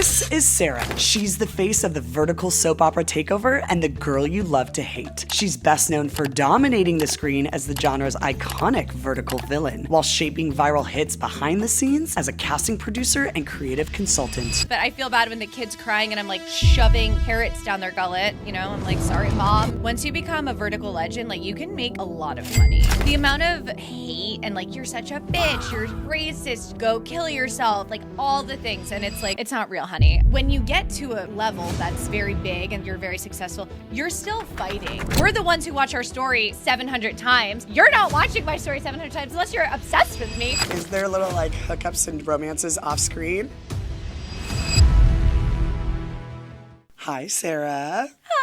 This is Sarah. She's the face of the vertical soap opera takeover and the girl you love to hate. She's best known for dominating the screen as the genre's iconic vertical villain, while shaping viral hits behind the scenes as a casting producer and creative consultant. But I feel bad when the kid's crying and I'm like shoving carrots down their gullet, you know? I'm like, sorry, mom. Once you become a vertical legend, like you can make a lot of money. The amount of hate and like, you're such a bitch, you're racist, go kill yourself, like all the things. And it's like, it's not real, honey. When you get to a level that's very big and you're very successful, you're still fighting. We're the ones who watch our story 700 times. You're not watching my story 700 times unless you're obsessed with me. Is there little like hookups and romances off screen? Hi, Sarah. Hi.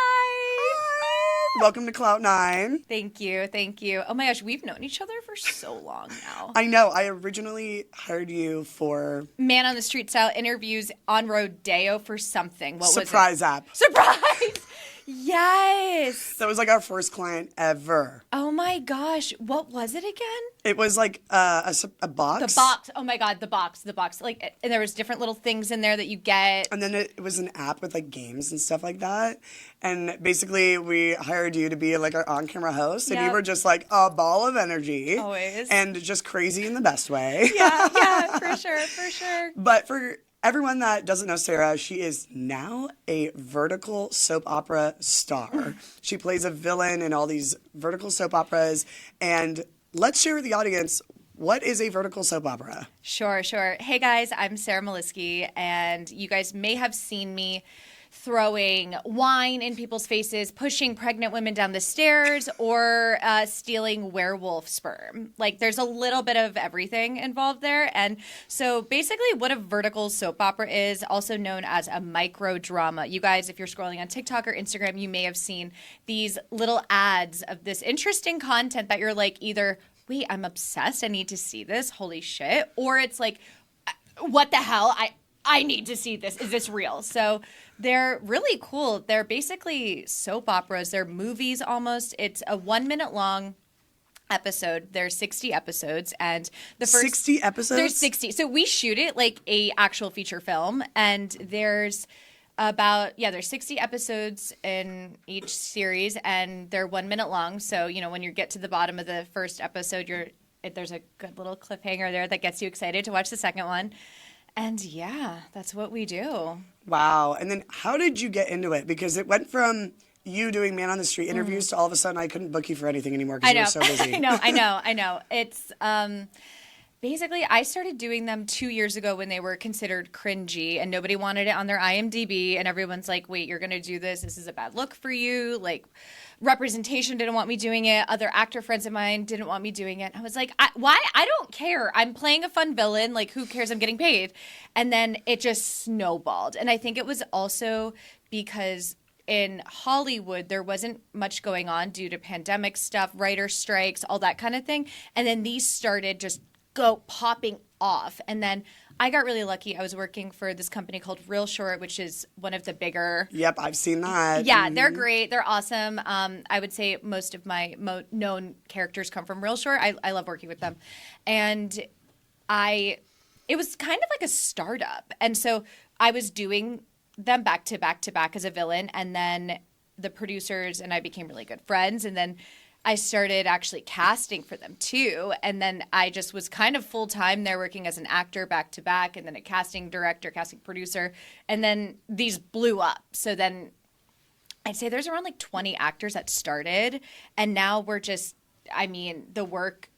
Welcome to Clout 9. Thank you, thank you. Oh my gosh, we've known each other for so long now. I know. I originally hired you for Man on the Street style interviews on Rodeo for something. What Surprise was it? app. Surprise! Yes. That was like our first client ever. Oh my gosh, what was it again? It was like a box. The box. Oh my God, the box. Like, and there was different little things in there that you get. And then it was an app with like games and stuff like that. And basically we hired you to be like our on-camera host. And you were just like a ball of energy. Always. And just crazy in the best way. Yeah, for sure. But for everyone that doesn't know Sarah, she is now a vertical soap opera star. She plays a villain in all these vertical soap operas. And let's share with the audience, what is a vertical soap opera? Sure. Hey guys, I'm Sarah Moliski, and you guys may have seen me throwing wine in people's faces, pushing pregnant women down the stairs, or stealing werewolf sperm. Like, there's a little bit of everything involved there. And so basically what a vertical soap opera is, also known as a microdrama. You guys, if you're scrolling on TikTok or Instagram, you may have seen these little ads of this interesting content that you're like, either, wait, I'm obsessed, I need to see this, holy shit, or it's like, what the hell, I need to see this. Is this real? So they're really cool. They're basically soap operas. They're movies almost. It's a 1 minute long episode. There's 60 episodes, and the first 60 episodes? There's 60. So we shoot it like a actual feature film, and there's there's 60 episodes in each series, and they're 1 minute long. So, you know, when you get to the bottom of the first episode, there's a good little cliffhanger there that gets you excited to watch the second one. And yeah, that's what we do. Wow. And then how did you get into it? Because it went from you doing Man on the Street interviews to all of a sudden I couldn't book you for anything anymore because you were so busy. I know. It's basically I started doing them 2 years ago when they were considered cringey and nobody wanted it on their IMDb. And everyone's like, wait, you're going to do this? This is a bad look for you. Like, representation didn't want me doing it. Other actor friends of mine didn't want me doing it. I was like, why? I don't care. I'm playing a fun villain. Like, who cares? I'm getting paid. And then it just snowballed. And I think it was also because in Hollywood, there wasn't much going on due to pandemic stuff, writer strikes, all that kind of thing. And then these started just popping off. And then I got really lucky. I was working for this company called Real Short, which is one of the bigger. Yep, I've seen that. Yeah, they're great. They're awesome. I would say most of my known characters come from Real Short. I love working with them. And it was kind of like a startup. And so I was doing them back to back as a villain. And then the producers and I became really good friends. And then I started actually casting for them too. And then I just was kind of full-time there working as an actor back to back and then a casting director, casting producer. And then these blew up. So then I'd say there's around like 20 actors that started. And now we're just, the work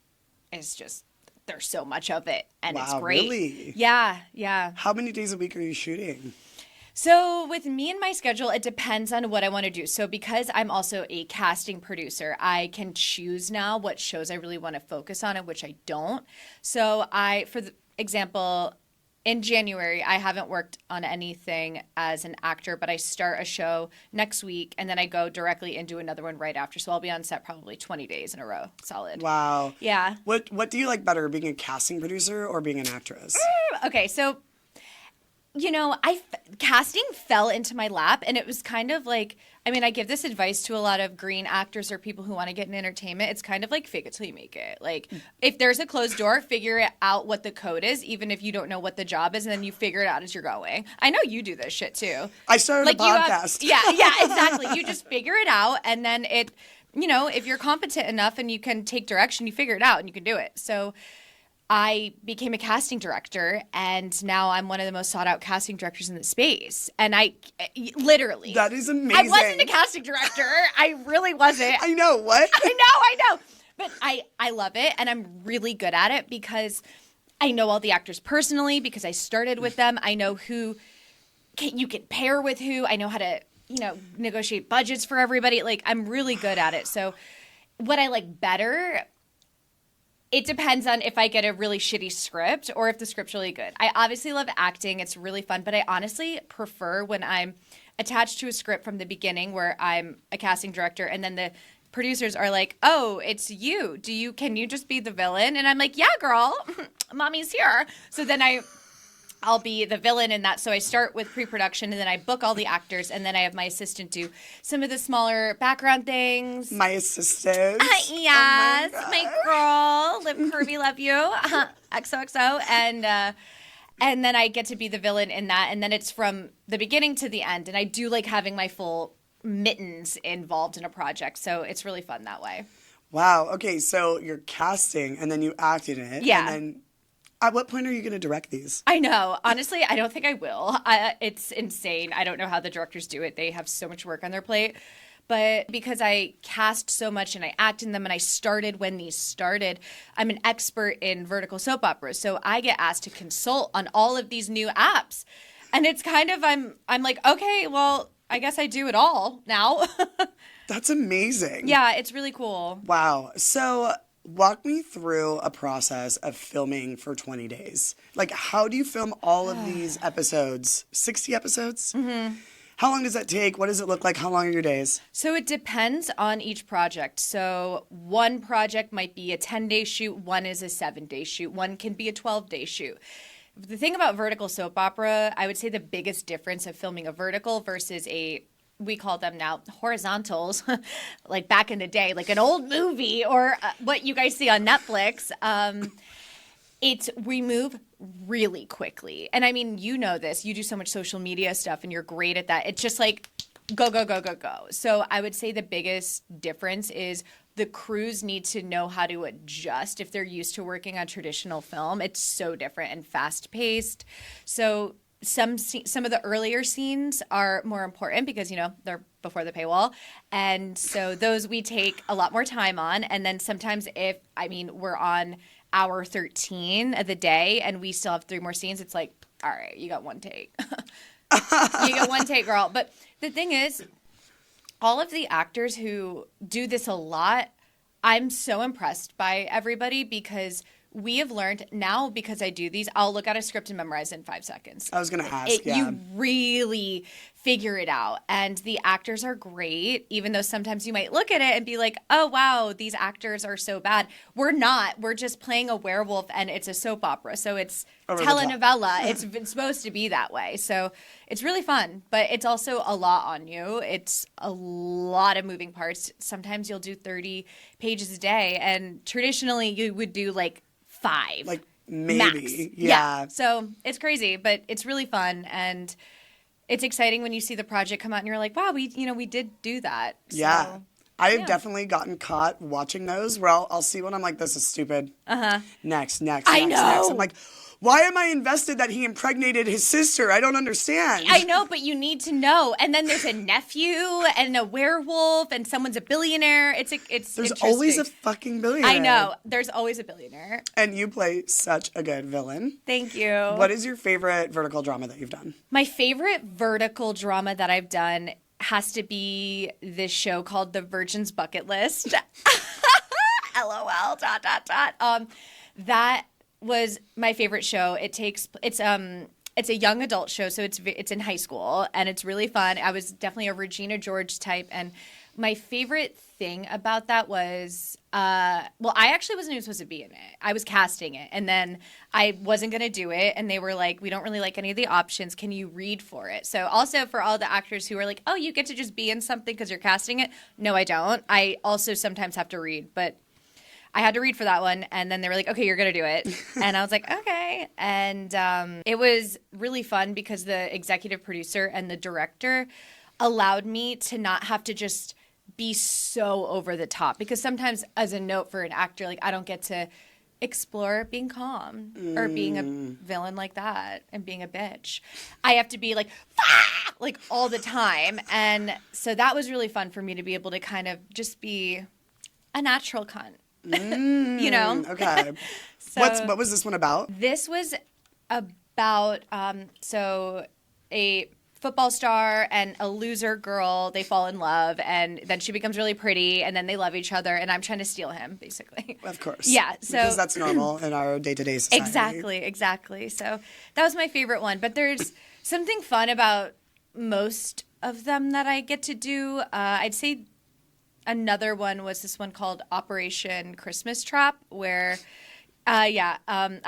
is just, there's so much of it. And it's great. Really? Yeah. How many days a week are you shooting? So with me and my schedule, it depends on what I want to do. So because I'm also a casting producer, I can choose now what shows I really want to focus on and which I don't. So for example, in January, I haven't worked on anything as an actor, but I start a show next week and then I go directly into another one right after. So I'll be on set probably 20 days in a row. Solid. Wow. Yeah. What do you like better, being a casting producer or being an actress? Okay, so Casting fell into my lap, and it was kind of like, I mean, I give this advice to a lot of green actors or people who want to get in entertainment. It's kind of like fake it till you make it. Like, if there's a closed door, figure out what the code is, even if you don't know what the job is, and then you figure it out as you're going. I know you do this shit too. I started a podcast. Yeah, exactly. You just figure it out, and then if you're competent enough and you can take direction, you figure it out and you can do it. So I became a casting director, and now I'm one of the most sought-out casting directors in the space. And I literally... That is amazing. I wasn't a casting director. I really wasn't. I know. What? I know. But I love it, and I'm really good at it because I know all the actors personally because I started with them. I know who you can pair with who. I know how to, negotiate budgets for everybody. Like, I'm really good at it. So what I like better... It depends on if I get a really shitty script or if the script's really good. I obviously love acting. It's really fun. But I honestly prefer when I'm attached to a script from the beginning where I'm a casting director and then the producers are like, oh, it's you. Can you just be the villain? And I'm like, yeah, girl. Mommy's here. So then I'll be the villain in that. So I start with pre-production and then I book all the actors and then I have my assistant do some of the smaller background things. My assistant? Yes, oh my girl. Live curvy, love you. XOXO. And then I get to be the villain in that. And then it's from the beginning to the end. And I do like having my full mittens involved in a project. So it's really fun that way. Wow. Okay, so you're casting and then you act in it. Yeah. And then at what point are you going to direct these? I know. Honestly, I don't think I will. It's insane. I don't know how the directors do it. They have so much work on their plate. But because I cast so much and I act in them and I started when these started, I'm an expert in vertical soap operas. So I get asked to consult on all of these new apps. And it's kind of, I'm like, okay, well, I guess I do it all now. That's amazing. Yeah, it's really cool. Wow. So walk me through a process of filming for 20 days. Like, how do you film all of these episodes? 60 episodes? Mm-hmm. How long does that take? What does it look like? How long are your days? So it depends on each project. So one project might be a 10-day shoot. One is a 7-day shoot. One can be a 12-day shoot. The thing about vertical soap opera, I would say the biggest difference of filming a vertical versus we call them now horizontals, like back in the day, like an old movie or what you guys see on Netflix. We move really quickly. And I mean, you know this. You do so much social media stuff and you're great at that. It's just like go, go, go, go, go. So I would say the biggest difference is the crews need to know how to adjust if they're used to working on traditional film. It's so different and fast-paced. So some of the earlier scenes are more important because, they're before the paywall. And so those we take a lot more time on. And then sometimes we're on hour 13 of the day and we still have 3 more scenes, it's like, all right, you got one take. You got one take, girl. But the thing is, all of the actors who do this a lot, I'm so impressed by everybody because we have learned now, because I do these, I'll look at a script and memorize it in 5 seconds. I was going to ask, yeah. You really figure it out. And the actors are great, even though sometimes you might look at it and be like, oh, wow, these actors are so bad. We're not. We're just playing a werewolf and it's a soap opera. So it's telenovela. It's supposed to be that way. So it's really fun, but it's also a lot on you. It's a lot of moving parts. Sometimes you'll do 30 pages a day, and traditionally you would do like 5. Like maybe. Max. Yeah. So it's crazy, but it's really fun. And it's exciting when you see the project come out and you're like, wow, we did do that. Yeah. So, I have definitely gotten caught watching those where I'll see one, I'm like, this is stupid. Uh-huh. Next. I know. Next. I'm like, why am I invested that he impregnated his sister? I don't understand. I know, but you need to know. And then there's a nephew and a werewolf and someone's a billionaire. There's always a fucking billionaire. I know. There's always a billionaire. And you play such a good villain. Thank you. What is your favorite vertical drama that you've done? My favorite vertical drama that I've done has to be this show called The Virgin's Bucket List. LOL. ... That was my favorite show. It's a young adult show, so it's in high school and it's really fun. I was definitely a Regina George type, and my favorite thing about that was, well, I actually wasn't even supposed to be in it. I was casting it, and then I wasn't going to do it, and they were like, we don't really like any of the options. Can you read for it? So also for all the actors who are like, oh, you get to just be in something because you're casting it. No, I don't. I also sometimes have to read, but I had to read for that one, and then they were like, okay, you're going to do it. And I was like, okay. And it was really fun because the executive producer and the director allowed me to not have to just be so over the top, because sometimes as a note for an actor, like I don't get to explore being calm or being a villain like that and being a bitch. I have to be like, "Fuck!" like all the time. And so that was really fun for me to be able to kind of just be a natural cunt. You know? Okay. So What was this one about? this was about so a football star and a loser girl, they fall in love, and then she becomes really pretty, and then they love each other, and I'm trying to steal him, basically. Of course. Yeah. So because that's normal in our day-to-day society. Exactly. So that was my favorite one. But there's something fun about most of them that I get to do. I'd say another one was this one called Operation Christmas Trap, where I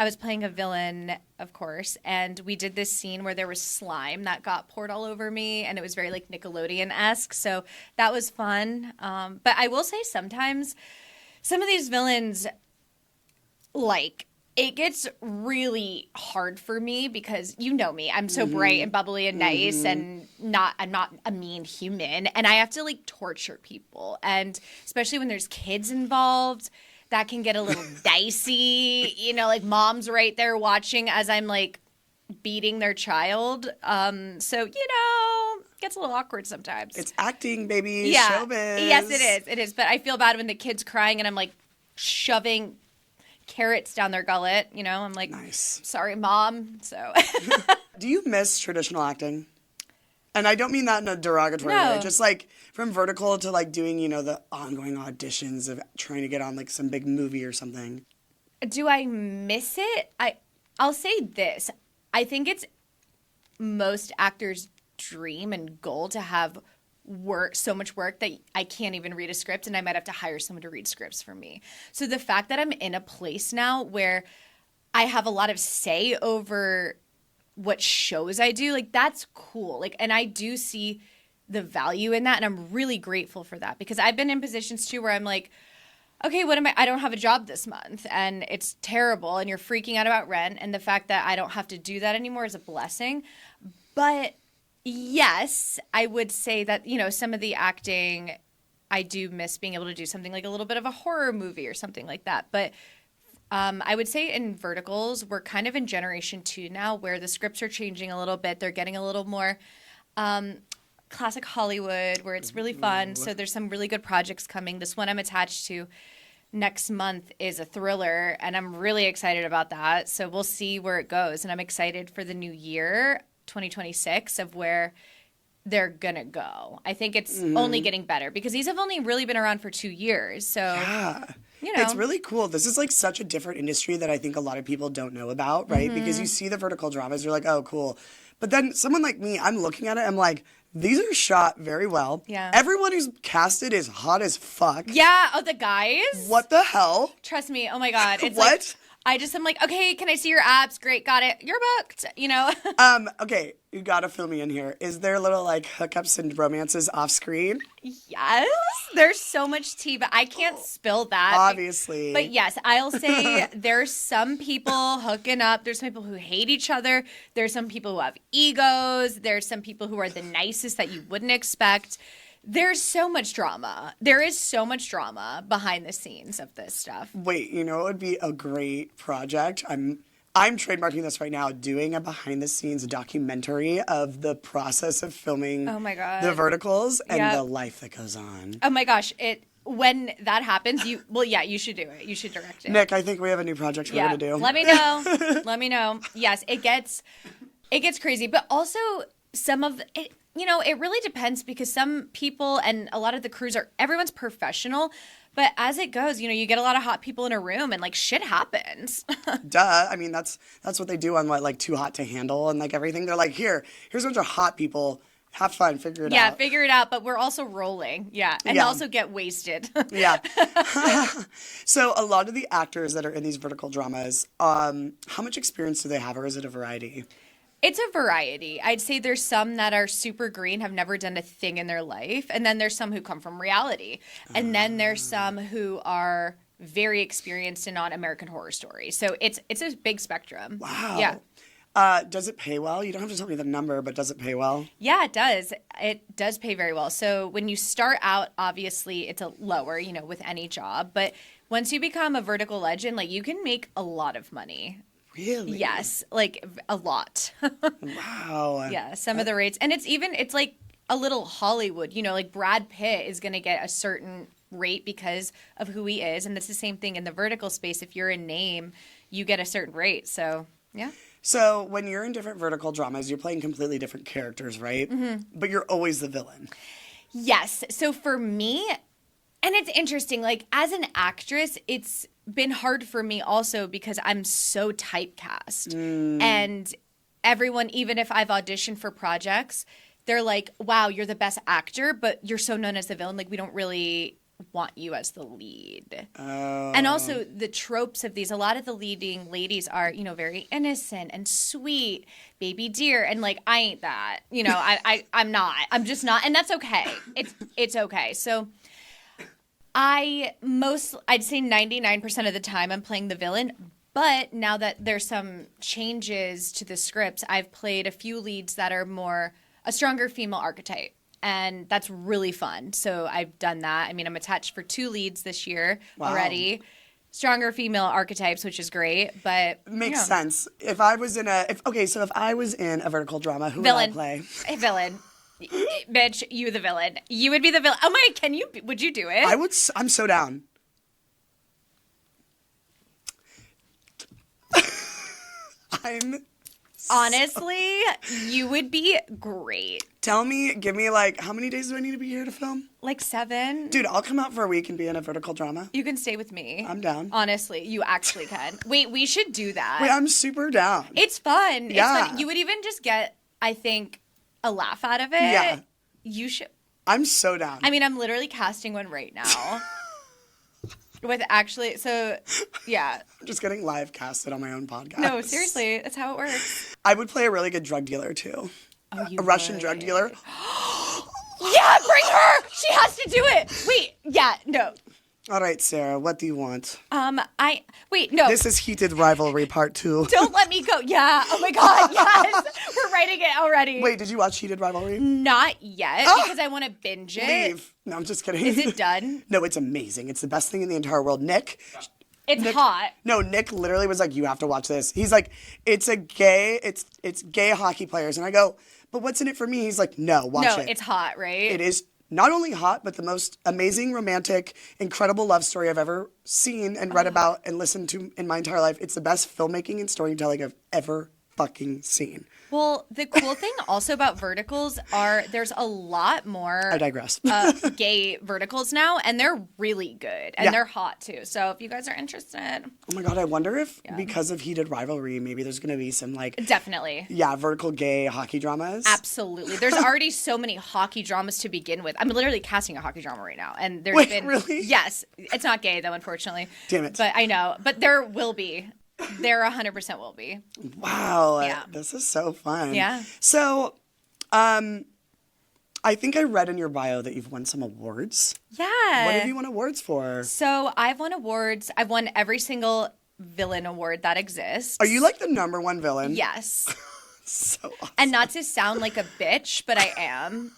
was playing a villain, of course, and we did this scene where there was slime that got poured all over me, and it was very like Nickelodeon-esque, so that was fun. But I will say sometimes some of these villains, like, it gets really hard for me because you know me. I'm so bright and bubbly and nice, and I'm not a mean human, and I have to like torture people, and especially when there's kids involved, that can get a little dicey. You know, like mom's right there watching as I'm like beating their child. So, you know, it gets a little awkward sometimes. It's acting, baby. Yeah. Showbiz. Yes, it is. It is. But I feel bad when the kid's crying and I'm like shoving carrots down their gullet. You know, I'm like, Nice. sorry, mom. So Do you miss traditional acting? And I don't mean that in a derogatory No. way. Just like from vertical to like doing, you know, the ongoing auditions of trying to get on like some big movie or something. do I miss it? I'll say this. I think it's most actors' dream and goal to have so much work that I can't even read a script, and I might have to hire someone to read scripts for me. So the fact that I'm in a place now where I have a lot of say over what shows I do, like that's cool. Like, and I do see the value in that, and I'm really grateful for that, because I've been in positions too where I'm like, okay, I don't have a job this month, and it's terrible, and you're freaking out about rent, and the fact that I don't have to do that anymore is a blessing. But yes, I would say that, you know, some of the acting, I do miss being able to do something like a little bit of a horror movie or something like that. But I would say in verticals, we're kind of in generation 2 now, where the scripts are changing a little bit. They're getting a little more classic Hollywood, where it's really fun. So there's some really good projects coming. This one I'm attached to next month is a thriller, and I'm really excited about that. So we'll see where it goes. And I'm excited for the new year, 2026, of where they're gonna go. I think it's only getting better, because these have only really been around for 2 years. So Yeah. you know, It's really cool. This is like such a different industry that I think a lot of people don't know about, right? Because you see the vertical dramas, you're like, oh, cool. But then someone like me, I'm looking at it, I'm like, these are shot very well. Yeah. Everyone who's casted is hot as fuck. yeah. Oh, the guys. What the hell? Trust me. Oh my God. It's What? like, I just am like, okay, can I see your abs? Great, got it. You're booked. You know. Okay, you gotta fill me in here. Is there little like hookups and romances off screen? Yes. There's so much tea, but I can't spill that. Obviously. But yes, I'll say there's some people hooking up. There's some people who hate each other. There's some people who have egos. There's some people who are the nicest that you wouldn't expect. There's so much drama. There is so much drama behind the scenes of this stuff. Wait, you know it would be a great project? I'm trademarking this right now, doing a behind the scenes documentary of the process of filming Oh my God. the verticals and Yep. the life that goes on. Oh my gosh, when that happens, you should do it. You should direct it. Nick, I think we have a new project we're Yeah. gonna do. Let me know. Let me know. Yes, it gets crazy, but also some of it, you know, it really depends, because some people and a lot of the crews everyone's professional, but as it goes, you know, you get a lot of hot people in a room and like shit happens. Duh. I mean, that's what they do on what, like Too Hot to Handle and like everything. They're like, here's a bunch of hot people. Have fun, figure it out. Yeah, figure it out, but we're also rolling. Yeah, and also get wasted. Yeah. So a lot of the actors that are in these vertical dramas, how much experience do they have, or is it a variety? It's a variety. I'd say there's some that are super green, have never done a thing in their life, and then there's some who come from reality. And then there's some who are very experienced and on American Horror Story. So it's a big spectrum. Wow. Yeah. Does it pay well? You don't have to tell me the number, but does it pay well? Yeah, it does. It does pay very well. So when you start out, obviously it's a lower, with any job. But once you become a vertical legend, like you can make a lot of money. Really? Yes, like a lot. Wow. Yeah, some of the rates. And it's like a little Hollywood, like Brad Pitt is going to get a certain rate because of who he is. And it's the same thing in the vertical space. If you're a name, you get a certain rate. So, yeah. So when you're in different vertical dramas, you're playing completely different characters, right? Mm-hmm. But you're always the villain. Yes. So for me, and it's interesting, like as an actress, it's been hard for me also because I'm so typecast. And everyone, even if I've auditioned for projects, they're like, wow, you're the best actor, but you're so known as the villain. Like we don't really want you as the lead. Oh. And also the tropes of these, a lot of the leading ladies are, very innocent and sweet, baby dear. And like, I ain't that, I'm not, I'm just not. And that's okay. It's okay. So I'd say 99% of the time I'm playing the villain. But now that there's some changes to the scripts, I've played a few leads that are more a stronger female archetype. And that's really fun. So I've done that. I mean, I'm attached for 2 leads this year already. Stronger female archetypes, which is great, but makes sense. If I was in a vertical drama, who would I play? A villain. Bitch, you the villain. You would be the villain. Oh my, would you do it? I'm so down. Honestly, you would be great. Give me like, how many days do I need to be here to film? Like 7. Dude, I'll come out for a week and be in a vertical drama. You can stay with me. I'm down. Honestly, you actually can. Wait, we should do that. Wait, I'm super down. It's fun. Yeah. It's fun. You would even just get, I think, a laugh out of it. Yeah. You should. I'm so down. I mean, I'm literally casting one right now. Yeah. I'm just getting live casted on my own podcast. No, seriously, that's how it works. I would play a really good drug dealer too. Oh, you a Russian would. drug dealer. Yeah, bring her. She has to do it. Wait, yeah, no. All right, Sarah, what do you want? Wait, no. This is Heated Rivalry Part 2. Don't let me go. Yeah. Oh my God. Yes. We're writing it already. Wait, did you watch Heated Rivalry? Not yet because I want to binge it. Leave. No, I'm just kidding. Is it done? No, it's amazing. It's the best thing in the entire world. Nick. It's hot. No, Nick literally was like, you have to watch this. He's like, it's gay hockey players. And I go, but what's in it for me? He's like, no, watch it. No, it's hot, right? It is not only hot, but the most amazing, romantic, incredible love story I've ever seen and read about and listened to in my entire life. It's the best filmmaking and storytelling I've ever fucking seen. Well, the cool thing also about verticals are there's a lot more I digress. Gay verticals now, and they're really good, and they're hot too. So if you guys are interested. Oh my God, I wonder if because of Heated Rivalry, maybe there's going to be some Definitely. Yeah, vertical gay hockey dramas. Absolutely. There's already so many hockey dramas to begin with. I'm literally casting a hockey drama right now, and there's been. Really? Yes. It's not gay though, unfortunately. Damn it. But I know. But there will be. There 100% will be. Wow. Yeah. This is so fun. Yeah. So, I think I read in your bio that you've won some awards. Yeah. What have you won awards for? So I've won awards. I've won every single villain award that exists. Are you like the #1 villain? Yes. So awesome. And not to sound like a bitch, but I am.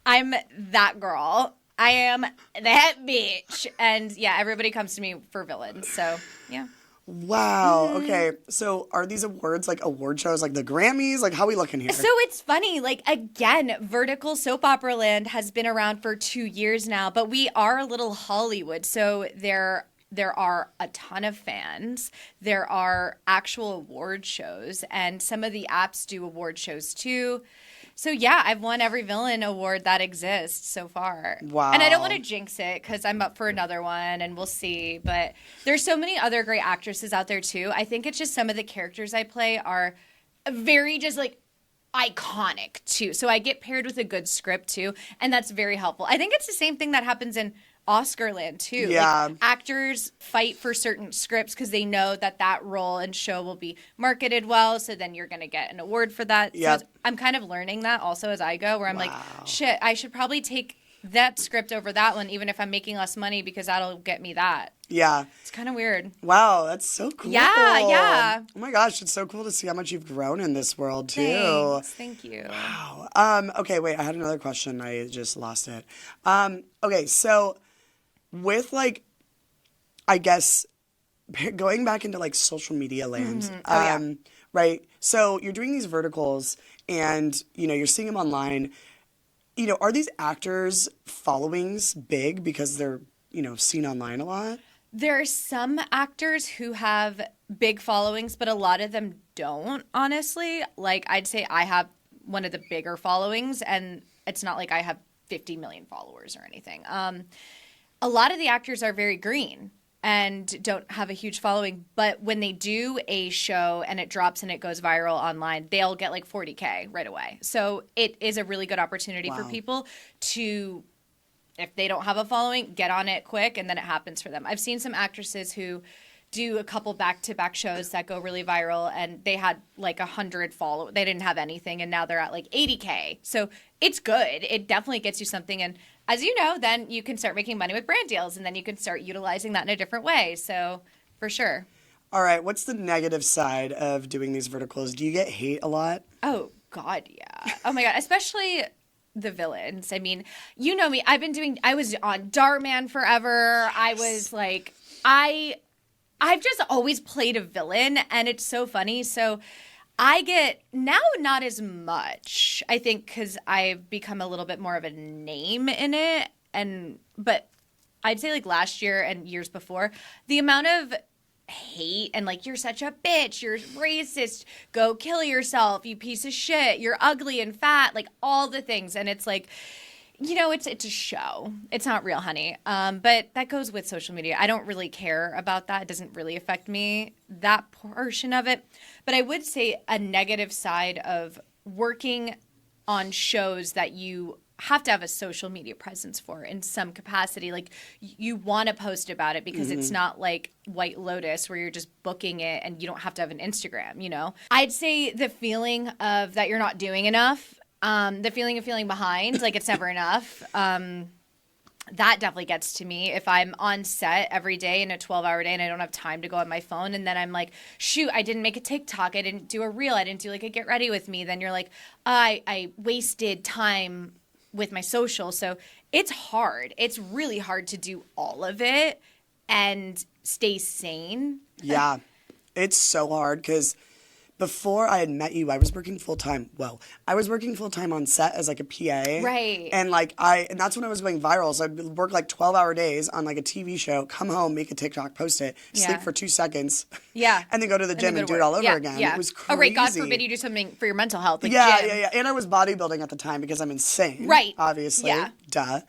I'm that girl. I am that bitch. And yeah, everybody comes to me for villains. So yeah. Wow. Okay. So are these awards like award shows, like the Grammys? Like how are we looking here? So it's funny. Like again, vertical soap opera land has been around for 2 years now, but we are a little Hollywood. So there are a ton of fans. There are actual award shows, and some of the apps do award shows too. So yeah, I've won every villain award that exists so far. Wow. And I don't want to jinx it because I'm up for another one and we'll see. But there's so many other great actresses out there too. I think it's just some of the characters I play are very just like iconic too. So I get paired with a good script too, and that's very helpful. I think it's the same thing that happens in Oscarland too. Yeah. Like, actors fight for certain scripts because they know that role and show will be marketed well, so then you're going to get an award for that. Yep. So I'm kind of learning that also as I go, where I'm like, shit, I should probably take that script over that one, even if I'm making less money, because that'll get me that. Yeah. It's kind of weird. Wow, that's so cool. Yeah. Oh my gosh, it's so cool to see how much you've grown in this world too. Thanks. Thank you. Wow. Okay, wait, I had another question. I just lost it. Okay, so with like, I guess, going back into like social media land, right? So you're doing these verticals and, you're seeing them online. Are these actors' followings big because they're, seen online a lot? There are some actors who have big followings, but a lot of them don't, honestly. Like, I'd say I have one of the bigger followings, and it's not like I have 50 million followers or anything. A lot of the actors are very green and don't have a huge following, but when they do a show and it drops and it goes viral online, they'll get like 40K right away. So it is a really good opportunity for people to, if they don't have a following, get on it quick, and then it happens for them. I've seen some actresses who do a couple back-to-back shows that go really viral, and they had like 100 followers. They didn't have anything, and now they're at like 80K. So it's good. It definitely gets you something. And as you know, then you can start making money with brand deals, and then you can start utilizing that in a different way. So for sure. All right, what's the negative side of doing these verticals? Do you get hate a lot? Oh, God, yeah. Oh, my God. Especially the villains. I mean, you know me. I was on Dartman forever. Yes. I was like, I've just always played a villain, and it's so funny. So I get, now not as much, I think, because I've become a little bit more of a name in it. But I'd say like last year and years before, the amount of hate and like, you're such a bitch, you're racist, go kill yourself, you piece of shit, you're ugly and fat, like all the things. And it's like, it's a show. It's not real, honey. But that goes with social media. I don't really care about that. It doesn't really affect me, that portion of it. But I would say a negative side of working on shows that you have to have a social media presence for in some capacity. Like, you want to post about it because it's not like White Lotus where you're just booking it and you don't have to have an Instagram, I'd say the feeling of that you're not doing enough. The feeling of feeling behind, like it's never enough. That definitely gets to me. If I'm on set every day in a 12-hour day and I don't have time to go on my phone, and then I'm like, shoot, I didn't make a TikTok, I didn't do a reel, I didn't do like a get ready with me, then you're like, I wasted time with my social. So it's hard. It's really hard to do all of it and stay sane. Yeah, it's so hard because before I had met you, I was working full-time. Well, I was working full-time on set as like a PA. Right. And and that's when I was going viral. So I'd work like 12-hour days on like a TV show, come home, make a TikTok, post it, sleep for 2 seconds. Yeah. And then go to the gym and do it all over again. Yeah. It was crazy. Oh, right. God forbid you do something for your mental health. Like yeah, gym. yeah. And I was bodybuilding at the time because I'm insane. Right. Obviously. Yeah. Duh.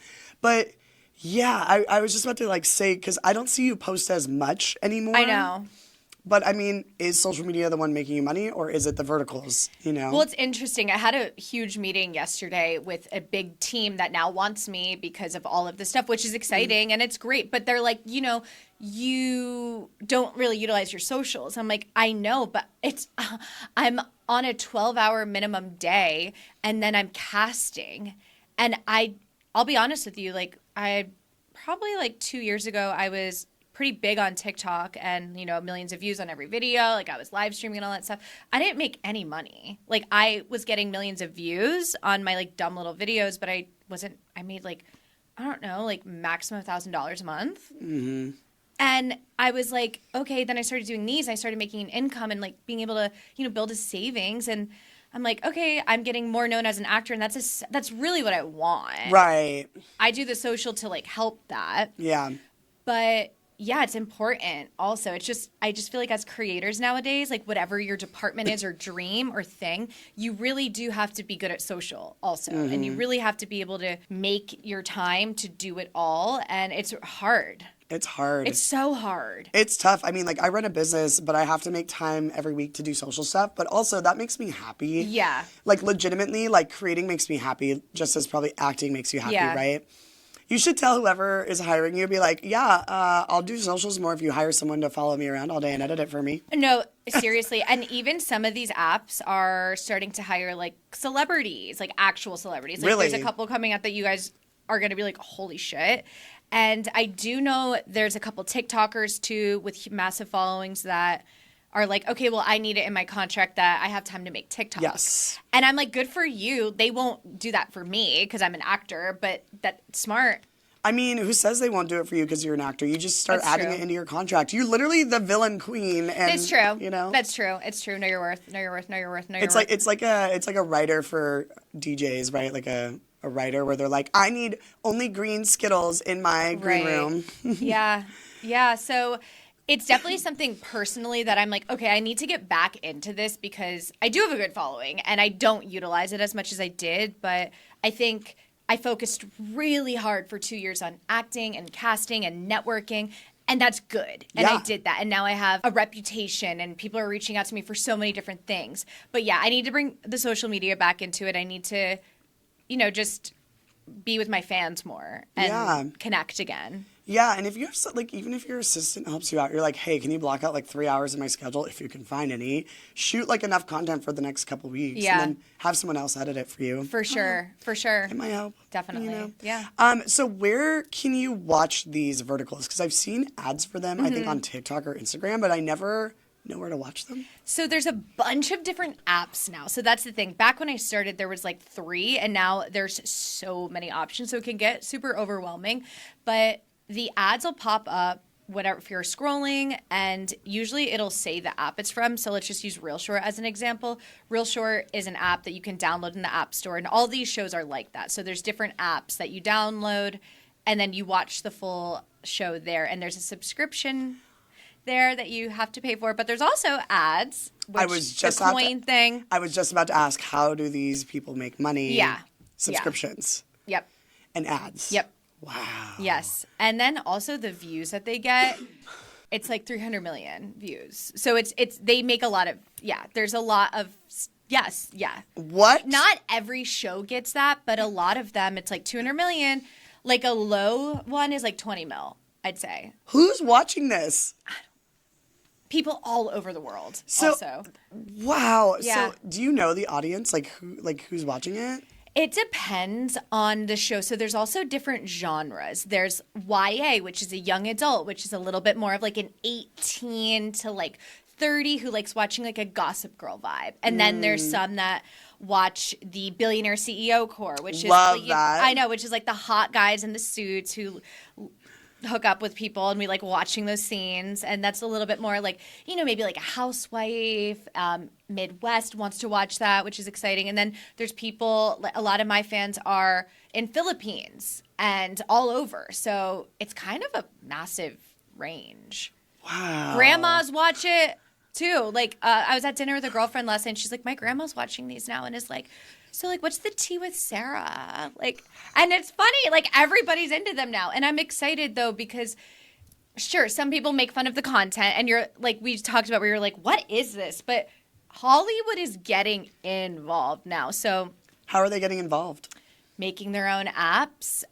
But yeah, I was just about to like say, because I don't see you post as much anymore. I know. But I mean, is social media the one making you money, or is it the verticals, Well, it's interesting. I had a huge meeting yesterday with a big team that now wants me because of all of this stuff, which is exciting and it's great. But they're like, you don't really utilize your socials. I'm like, I know, but I'm on a 12-hour minimum day, and then I'm casting. And I'll be honest with you, like, I probably like 2 years ago, I was pretty big on TikTok and, millions of views on every video. Like, I was live streaming and all that stuff. I didn't make any money. Like, I was getting millions of views on my like dumb little videos, but I made like, I don't know, like maximum $1,000 a month. Mm-hmm. And I was like, okay, then I started doing these. I started making an income and like being able to, build a savings. And I'm like, okay, I'm getting more known as an actor, and that's really what I want. Right. I do the social to like help that. Yeah. But yeah, it's important also. I just feel like as creators nowadays, like whatever your department is or dream or thing, you really do have to be good at social also. Mm-hmm. And you really have to be able to make your time to do it all. And it's hard. It's hard. It's so hard. It's tough. I mean, like, I run a business, but I have to make time every week to do social stuff. But also, that makes me happy. Yeah. Like, legitimately, like, creating makes me happy, just as probably acting makes you happy, Yeah. right? You should tell whoever is hiring you, be like, yeah, I'll do socials more if you hire someone to follow me around all day and edit it for me. No, seriously. And even some of these apps are starting to hire, like, celebrities, like, actual celebrities. Like, Really? there's a couple coming out that you guys are going to be like, holy shit. And I do know there's a couple TikTokers, too, with massive followings that are like, okay, well, I need it in my contract that I have time to make TikToks. Yes. And I'm like, good for you. They won't do that for me because I'm an actor, but that's smart. I mean, who says they won't do it for you because you're an actor? You just start That's adding true. it into your contract. You're literally the villain queen. And, It's true. You know? That's true. It's true. Know your worth. Know your worth. Know your worth. Know your It's worth. like a writer for DJs, right? Like a writer where they're like, I need only green Skittles in my green room. Yeah. Yeah. So it's definitely something personally that I'm like, okay, I need to get back into this because I do have a good following and I don't utilize it as much as I did. But I think I focused really hard for 2 years on acting and casting and networking. And that's good. And Yeah. I did that. And now I have a reputation and people are reaching out to me for so many different things. But yeah, I need to bring the social media back into it. I need to, just be with my fans more and connect again. Yeah, and if you have, like, even if your assistant helps you out, you're like, hey, can you block out like 3 hours in my schedule if you can find any? Shoot like enough content for the next couple weeks, Yeah. and then have someone else edit it for you. For sure. For sure. It might help. Definitely. Yeah. So where can you watch these verticals? Because I've seen ads for them, I think on TikTok or Instagram, but I never know where to watch them. So there's a bunch of different apps now. So that's the thing. Back when I started, there was like 3, and now there's so many options. So it can get super overwhelming. But the ads will pop up whatever if you're scrolling, and usually it'll say the app it's from. So let's just use Real Short as an example. Real Short is an app that you can download in the App Store, and all these shows are like that. So there's different apps that you download, and then you watch the full show there. And there's a subscription there that you have to pay for, but there's also ads. Which, I was just the coin thing. I was just about to ask, how do these people make money? Yeah. Subscriptions. Yep. And ads. Yep. Wow. Yes. And then also the views that they get, it's like 300 million views. So it's they make a lot of, there's a lot of, yes, yeah. What? Not every show gets that, but a lot of them, it's like 200 million. Like a low one is like 20 mil, I'd say. Who's watching this? People all over the world So, also. Wow. Yeah. So do you know the audience? Like who's watching it? It depends on the show. So there's also different genres. There's YA, which is a young adult, which is a little bit more of like an 18 to like 30 who likes watching like a Gossip Girl vibe. And then there's some that watch the Billionaire CEO Core, which is Love like, that. I know, which is like the hot guys in the suits who hook up with people, and we like watching those scenes. And that's a little bit more like, maybe like a housewife, Midwest wants to watch that, which is exciting. And then there's people, a lot of my fans are in Philippines and all over. So it's kind of a massive range. Wow. Grandmas watch it too. Like I was at dinner with a girlfriend last night, and she's like, my grandma's watching these now, and is like, so like, what's the tea with Sarah? Like, and it's funny, like everybody's into them now. And I'm excited though, because sure, some people make fun of the content, and you're like, we talked about where you're like, what is this? But Hollywood is getting involved now. So How are they getting involved? making their own apps.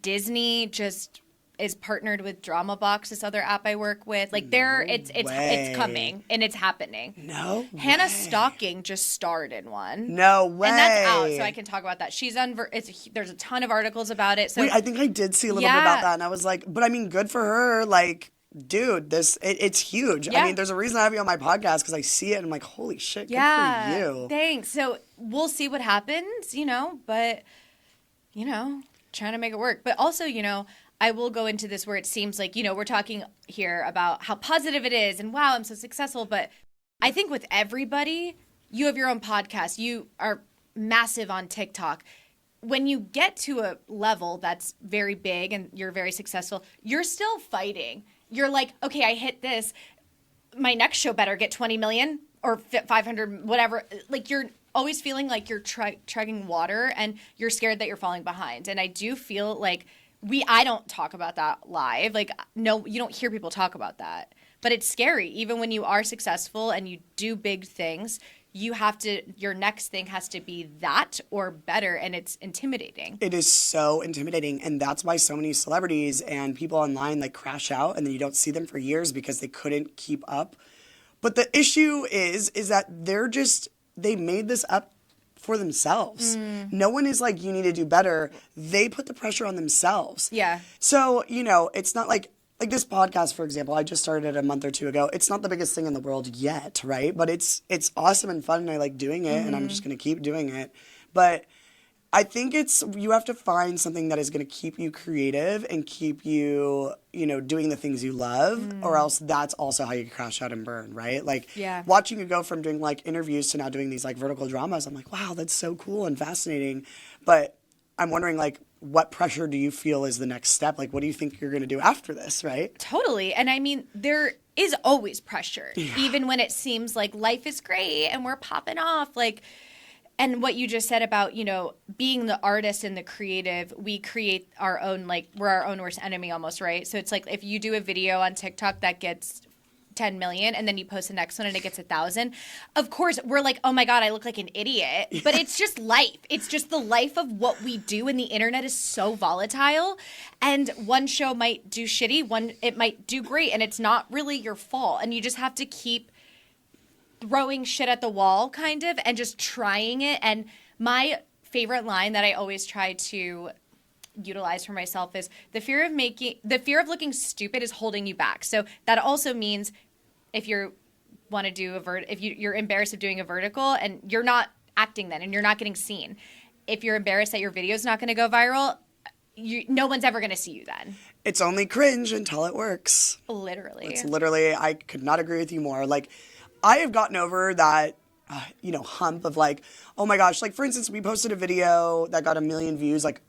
Disney just is partnered with Drama Box, this other app I work with. Like it's coming and it's happening. No Hannah way. Stocking just starred in one. No way. And that's out, so I can talk about that. She's on. There's a ton of articles about it. So Wait, I think I did see a little bit about that, and I was like, but I mean, good for her. Like, dude, it's huge. Yeah. I mean, there's a reason I have you on my podcast because I see it and I'm like, holy shit, good yeah, for you. thanks. So we'll see what happens, but trying to make it work. But also, I will go into this where it seems like, we're talking here about how positive it is and wow, I'm so successful. But I think with everybody, you have your own podcast. You are massive on TikTok. When you get to a level that's very big and you're very successful, you're still fighting. You're like, okay, I hit this. My next show better get 20 million or 500, whatever. Like you're always feeling like you're treading water and you're scared that you're falling behind. And I do feel like I don't talk about that live. Like, no, you don't hear people talk about that. But it's scary. Even when you are successful and you do big things, your next thing has to be that or better, and it's intimidating. It is so intimidating, and that's why so many celebrities and people online like crash out, and then you don't see them for years because they couldn't keep up. But the issue is that they made this up for themselves. No one is like, you need to do better. They put the pressure on themselves. Yeah. So, it's not like this podcast, for example, I just started it a month or two ago. It's not the biggest thing in the world yet, right? But it's awesome and fun, and I like doing it, and I'm just going to keep doing it. But I think you have to find something that is going to keep you creative and keep you, doing the things you love, or else that's also how you crash out and burn, right? Like, watching you go from doing like interviews to now doing these like vertical dramas, I'm like, wow, that's so cool and fascinating. But I'm wondering, like, what pressure do you feel is the next step? Like, what do you think you're going to do after this, right? Totally. And I mean, there is always pressure, even when it seems like life is great and we're popping off. Like, and what you just said about, being the artist and the creative, we create our own, like, we're our own worst enemy almost, right? So it's like if you do a video on TikTok that gets 10 million and then you post the next one and it gets 1,000, of course we're like, oh my God, I look like an idiot. But it's just life. It's just the life of what we do, and the internet is so volatile, and one show might do shitty, it might do great, and it's not really your fault, and you just have to keep throwing shit at the wall kind of and just trying it. And my favorite line that I always try to utilize for myself is the fear of looking stupid is holding you back. So that also means if you want to do if you're embarrassed of doing a vertical and you're not acting then and you're not getting seen, if you're embarrassed that your video is not going to go viral, no one's ever going to see you then. It's only cringe until it works. Literally. I could not agree with you more. Like, I have gotten over that, hump of like, oh my gosh, like for instance, we posted a video that got 1 million views, like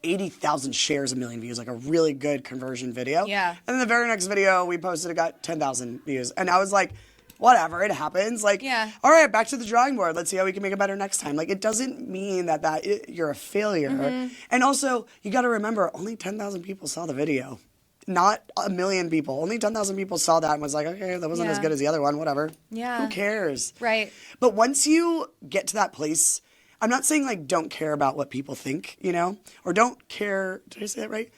80,000 shares, 1 million views, like a really good conversion video. Yeah. And then the very next video we posted, it got 10,000 views. And I was like, whatever, it happens. Like, all right, back to the drawing board. Let's see how we can make it better next time. Like, it doesn't mean that you're a failure. And also, you got to remember, only 10,000 people saw the video. Not 1 million people. Only 10,000 people saw that and was like, okay, that wasn't as good as the other one, whatever. Yeah. Who cares? Right. But once you get to that place, I'm not saying like don't care about what people think, or don't care. Did I say that right?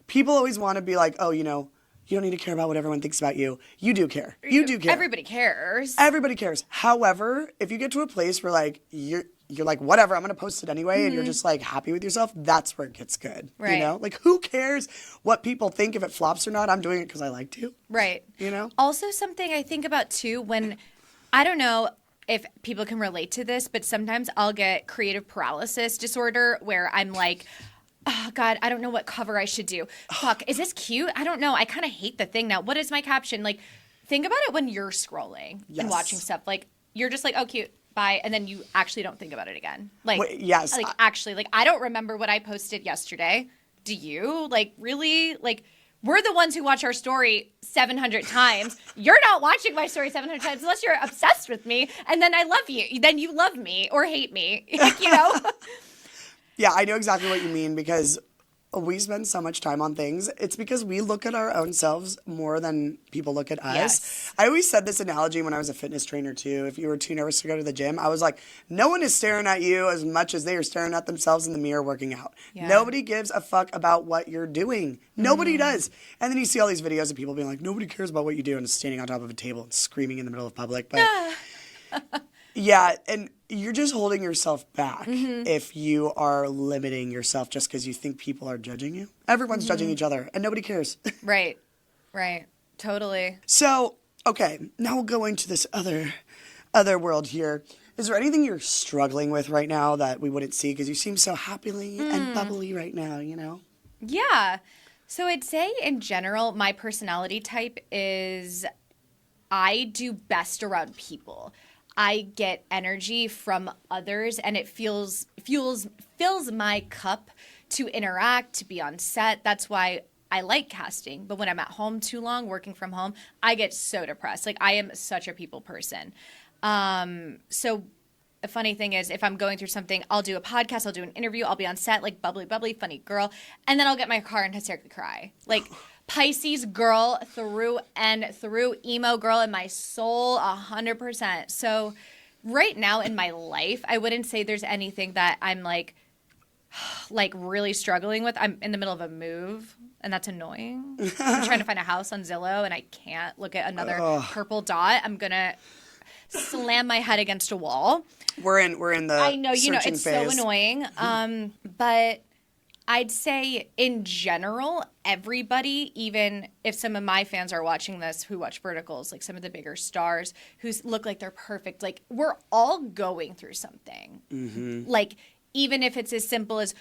People always want to be like, oh, you don't need to care about what everyone thinks about you. You do care. You do care. Everybody cares. Everybody cares. However, if you get to a place where like you're like, whatever, I'm going to post it anyway, and you're just like happy with yourself, that's where it gets good. Right. Like, who cares what people think if it flops or not? I'm doing it because I like to. Right. Also, something I think about too, when I don't know if people can relate to this, but sometimes I'll get creative paralysis disorder where I'm like, oh God, I don't know what cover I should do. Fuck, is this cute? I don't know. I kind of hate the thing now. What is my caption? Like, think about it when you're scrolling and watching stuff. Like, you're just like, oh, cute, bye. And then you actually don't think about it again. Like, yes. Like, actually, like, I don't remember what I posted yesterday. Do you? Like, really? Like, we're the ones who watch our story 700 times. You're not watching my story 700 times unless you're obsessed with me. And then I love you. Then you love me or hate me, Yeah, I know exactly what you mean because we spend so much time on things. It's because we look at our own selves more than people look at us. Yes. I always said this analogy when I was a fitness trainer too. If you were too nervous to go to the gym, I was like, no one is staring at you as much as they are staring at themselves in the mirror working out. Yeah. Nobody gives a fuck about what you're doing. Nobody does. And then you see all these videos of people being like, nobody cares about what you do, and standing on top of a table and screaming in the middle of public. But yeah, and you're just holding yourself back if you are limiting yourself just because you think people are judging you. Everyone's judging each other, and nobody cares. Right. Totally. So, okay, now we'll go into this other world here. Is there anything you're struggling with right now that we wouldn't see? Because you seem so happily and bubbly right now, Yeah. So I'd say in general, my personality type is I do best around people. I get energy from others, and it fills my cup to interact, to be on set. That's why I like casting. But when I'm at home too long, working from home, I get so depressed. Like, I am such a people person. So the funny thing is, if I'm going through something, I'll do a podcast, I'll do an interview, I'll be on set, like bubbly, bubbly, funny girl, and then I'll get in my car and hysterically cry. Like Pisces girl through and through, emo girl in my soul, 100%. So right now in my life, I wouldn't say there's anything that I'm like really struggling with. I'm in the middle of a move, and that's annoying. I'm trying to find a house on Zillow, and I can't look at another purple dot. I'm gonna slam my head against a wall. We're in the I know, you know, searching it's phase. so annoying. But I'd say in general, everybody, even if some of my fans are watching this who watch verticals, like some of the bigger stars who look like they're perfect, like we're all going through something. Mm-hmm. Like even if it's as simple as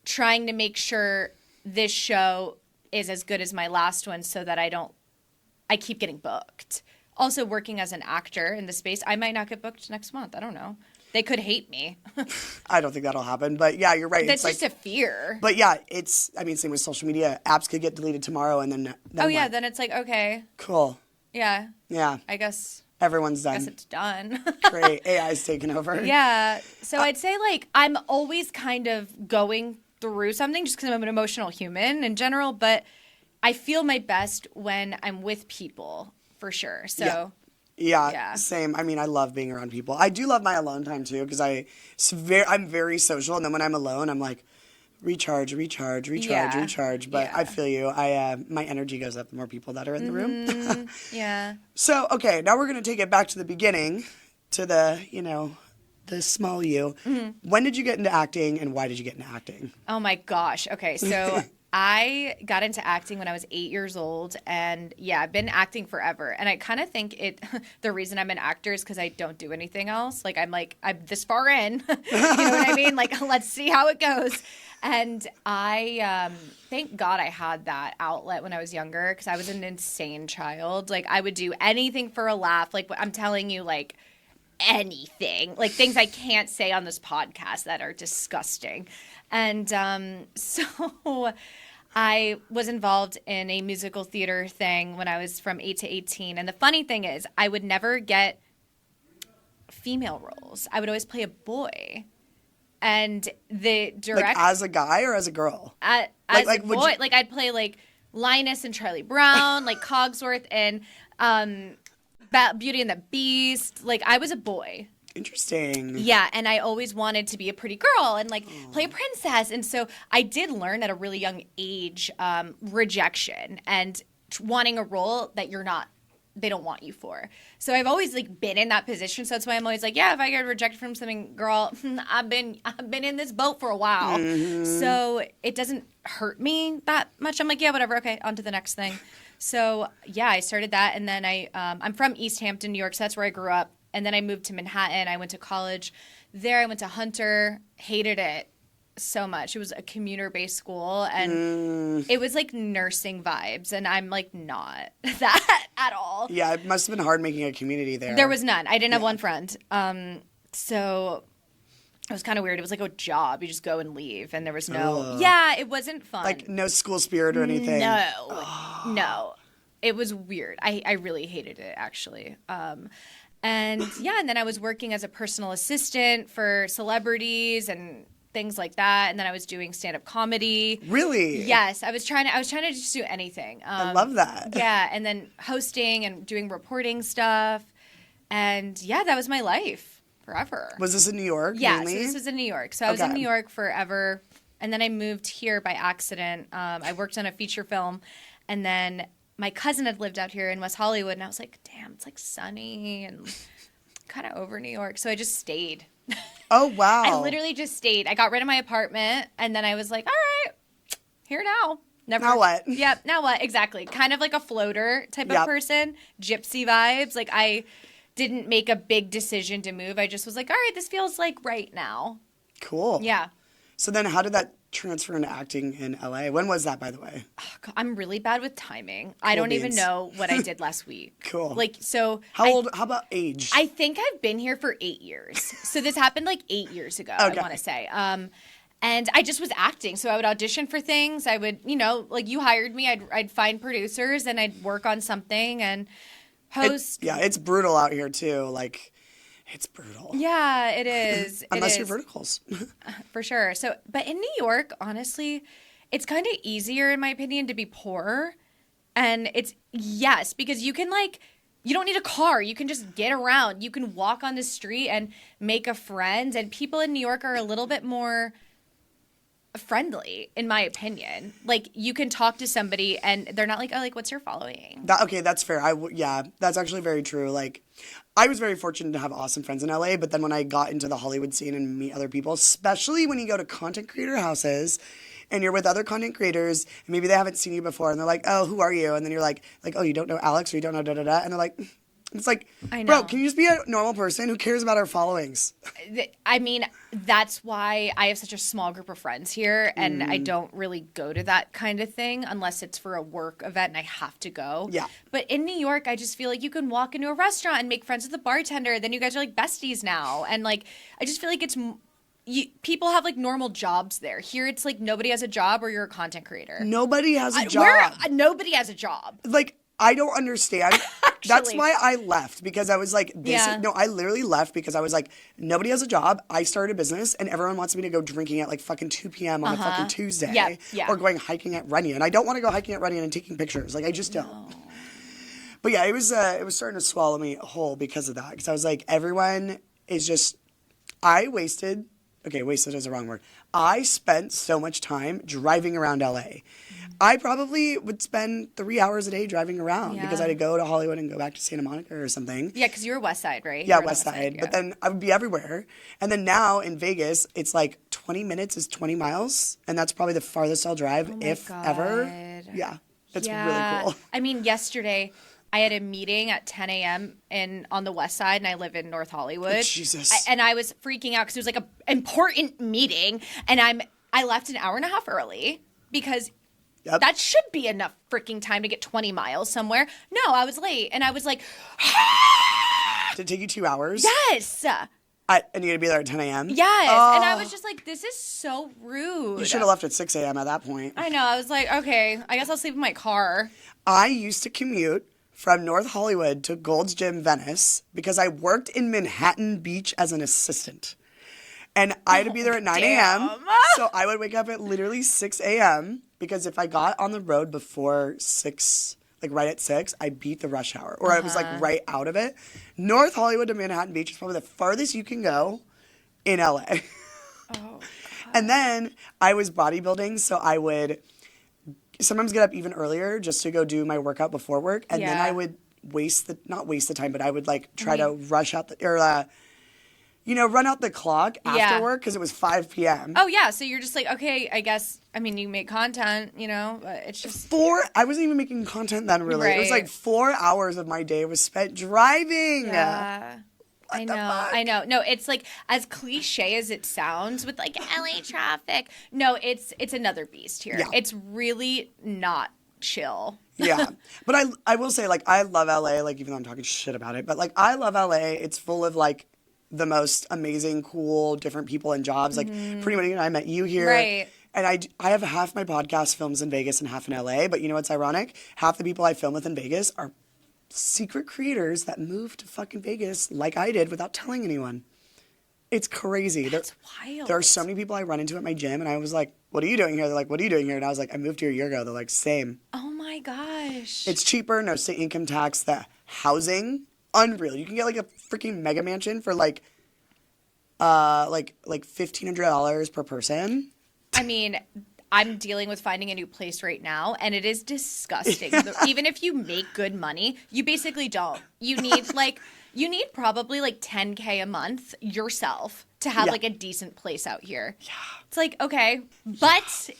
trying to make sure this show is as good as my last one so that I keep getting booked. Also working as an actor in the space, I might not get booked next month. I don't know. They could hate me. I don't think that'll happen, but yeah, you're right. That's it's just a fear. But yeah, same with social media. Apps could get deleted tomorrow, and then yeah, what? then it's like, okay. Cool. Yeah. Yeah. I guess everyone's done. I guess it's done. Great. AI's taken over. Yeah. So I'd say like I'm always kind of going through something just because I'm an emotional human in general, but I feel my best when I'm with people for sure. So Yeah, same. I mean, I love being around people. I do love my alone time too because I'm very social, and then when I'm alone, I'm like recharge. But I feel you. My energy goes up the more people that are in the room. Yeah. So okay, now we're gonna take it back to the beginning, to the the small you. Mm-hmm. When did you get into acting, and why did you get into acting? Oh my gosh. Okay, so I got into acting when I was 8 years old, and yeah, I've been acting forever. And I kind of think the reason I'm an actor is because I don't do anything else. Like I'm this far in, you know what I mean? Like let's see how it goes. And I thank God I had that outlet when I was younger because I was an insane child. Like I would do anything for a laugh. Like I'm telling you, like anything, like things I can't say on this podcast that are disgusting. And so I was involved in a musical theater thing when I was from 8 to 18. And the funny thing is I would never get female roles. I would always play a boy. And the director... Like as a guy or as a girl? As a boy. Like I'd play like Linus and Charlie Brown, like Cogsworth and Beauty and the Beast. Like I was a boy. Interesting. Yeah, and I always wanted to be a pretty girl and like play a princess. And so I did learn at a really young age rejection and wanting a role that they don't want you for. So I've always like been in that position. So that's why I'm always like, yeah, if I get rejected from something, girl, I've been in this boat for a while. Mm-hmm. So it doesn't hurt me that much. I'm like, yeah, whatever. Okay, on to the next thing. So yeah, I started that, and then I'm from East Hampton, New York. So that's where I grew up. And then I moved to Manhattan. I went to college there. I went to Hunter. Hated it so much. It was a commuter-based school, and it was like nursing vibes, and I'm like not that at all. Yeah, it must have been hard making a community there. There was none. I didn't have one friend. So it was kind of weird. It was like a job. You just go and leave, and there was no... Yeah, it wasn't fun. Like no school spirit or anything? No. It was weird. I really hated it, actually. And yeah, and then I was working as a personal assistant for celebrities and things like that. And then I was doing stand-up comedy. Really? Yes. I was trying to just do anything. I love that. Yeah. And then hosting and doing reporting stuff. And yeah, that was my life forever. Was this in New York? Yeah. Mainly? So this was in New York. So I was in New York forever. And then I moved here by accident. I worked on a feature film, and then my cousin had lived out here in West Hollywood, and I was like, damn, it's like sunny and kind of over New York. So I just stayed. Oh, wow. I literally just stayed. I got rid of my apartment, and then I was like, all right, here now. Never. Now what? Yep, now what? Exactly. Kind of like a floater type of person. Gypsy vibes. Like I didn't make a big decision to move. I just was like, all right, this feels like right now. Cool. Yeah. So then how did that transfer into acting in LA? When was that, by the way? Oh, God, I'm really bad with timing. I don't even know what I did last week. Cool. Like, so. How about age? I think I've been here for 8 years. So this happened like 8 years ago, okay. I want to say. And I just was acting. So I would audition for things. I would, like you hired me. I'd find producers and I'd work on something and host. It's brutal out here too. Like It's brutal. Yeah, it is. Unless you're verticals. For sure. So, but in New York, honestly, it's kind of easier, in my opinion, to be poor. And yes, because you can you don't need a car. You can just get around. You can walk on the street and make a friend. And people in New York are a little bit more friendly, in my opinion. Like, you can talk to somebody and they're not like, oh, like, what's your following? Okay, that's fair. Yeah, that's actually very true. Like, I was very fortunate to have awesome friends in LA, but then when I got into the Hollywood scene and meet other people, especially when you go to content creator houses and you're with other content creators, and maybe they haven't seen you before, and they're like, oh, who are you? And then you're like, oh, you don't know Alex, or you don't know da-da-da, and they're like, it's like, I know. Bro, can you just be a normal person? Who cares about our followings? I mean, that's why I have such a small group of friends here, and I don't really go to that kind of thing unless it's for a work event and I have to go. Yeah. But in New York, I just feel like you can walk into a restaurant and make friends with the bartender. Then you guys are like besties now. And like, I just feel like people have like normal jobs there. Here, it's like nobody has a job or you're a content creator. Nobody has a job. Nobody has a job. Like, I don't understand. Actually. That's why I left, because I was like, I literally left because I was like, nobody has a job. I started a business and everyone wants me to go drinking at like fucking 2 p.m. on a fucking Tuesday or going hiking at Runyon. And I don't want to go hiking at Runyon and taking pictures. Like, I just don't. No. But yeah, it was starting to swallow me whole because of that. Because I was like, everyone is just, wasted is the wrong word. I spent so much time driving around LA. I probably would spend 3 hours a day driving around because I had to go to Hollywood and go back to Santa Monica or something. Yeah, because you were West Side, right? Yeah, West Side. But then I would be everywhere. And then now in Vegas, it's like 20 minutes is 20 miles. And that's probably the farthest I'll drive, ever. Yeah, it's really cool. I mean, yesterday I had a meeting at 10 a.m. on the West Side, and I live in North Hollywood. Oh, Jesus. And I was freaking out because it was like an important meeting. And I left an hour and a half early because that should be enough freaking time to get 20 miles somewhere. No, I was late. And I was like, Did it take you 2 hours? Yes. And you had to be there at 10 a.m.? Yes. Oh. And I was just like, this is so rude. You should have left at 6 a.m. at that point. I know. I was like, okay, I guess I'll sleep in my car. I used to commute from North Hollywood to Gold's Gym, Venice, because I worked in Manhattan Beach as an assistant. And I had to be there at 9 a.m. So I would wake up at literally 6 a.m. because if I got on the road before 6, like right at 6, I beat the rush hour. Or I was like right out of it. North Hollywood to Manhattan Beach is probably the farthest you can go in LA. Oh, God. And then I was bodybuilding, so I would sometimes get up even earlier just to go do my workout before work. And then I would not waste the time, but I would like try to rush out run out the clock after work because it was 5 p.m. Oh, yeah. So you're just like, okay, I guess, I mean, you make content, but it's just. I wasn't even making content then, really. Right. It was like 4 hours of my day was spent driving. Yeah. I know. No, it's like, as cliche as it sounds with like LA traffic. No, it's another beast here. Yeah. It's really not chill. Yeah. But I will say, like, I love LA, like, even though I'm talking shit about it, but like, I love LA. It's full of like the most amazing, cool, different people and jobs. Like, pretty much, I met you here. Right. And I have half my podcast films in Vegas and half in LA. But you know what's ironic? Half the people I film with in Vegas are secret creators that moved to fucking Vegas like I did without telling anyone. It's crazy. That's wild. There are so many people I run into at my gym, and I was like, what are you doing here? They're like, what are you doing here? And I was like, I moved here a year ago. They're like, same. Oh my gosh. It's cheaper, no state income tax. The housing, unreal. You can get like a freaking mega mansion for like $1,500 per person. I mean, I'm dealing with finding a new place right now, and it is disgusting. Even if you make good money, you basically don't. You need probably like $10K a month yourself to have like a decent place out here. Yeah. It's like, okay, but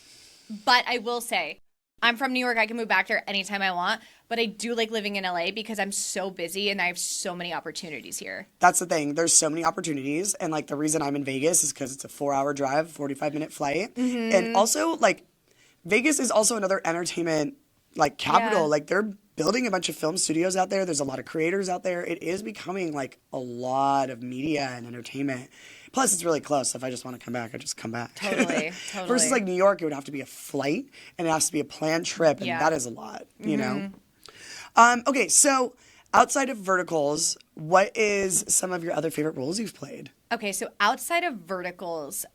I will say, I'm from New York. I can move back there anytime I want, but I do like living in LA because I'm so busy and I have so many opportunities here. That's the thing. There's so many opportunities, and like the reason I'm in Vegas is because it's a 4-hour drive, 45-minute flight, and also like Vegas is also another entertainment like capital. Yeah. Like they're building a bunch of film studios out there. There's a lot of creators out there. It is becoming like a lot of media and entertainment. Plus, it's really close. So if I just want to come back, I just come back. Totally. Versus like New York, it would have to be a flight, and it has to be a planned trip, and that is a lot, you know? Okay, so Outside of verticals, what is some of your other favorite roles you've played? Okay, so outside of verticals,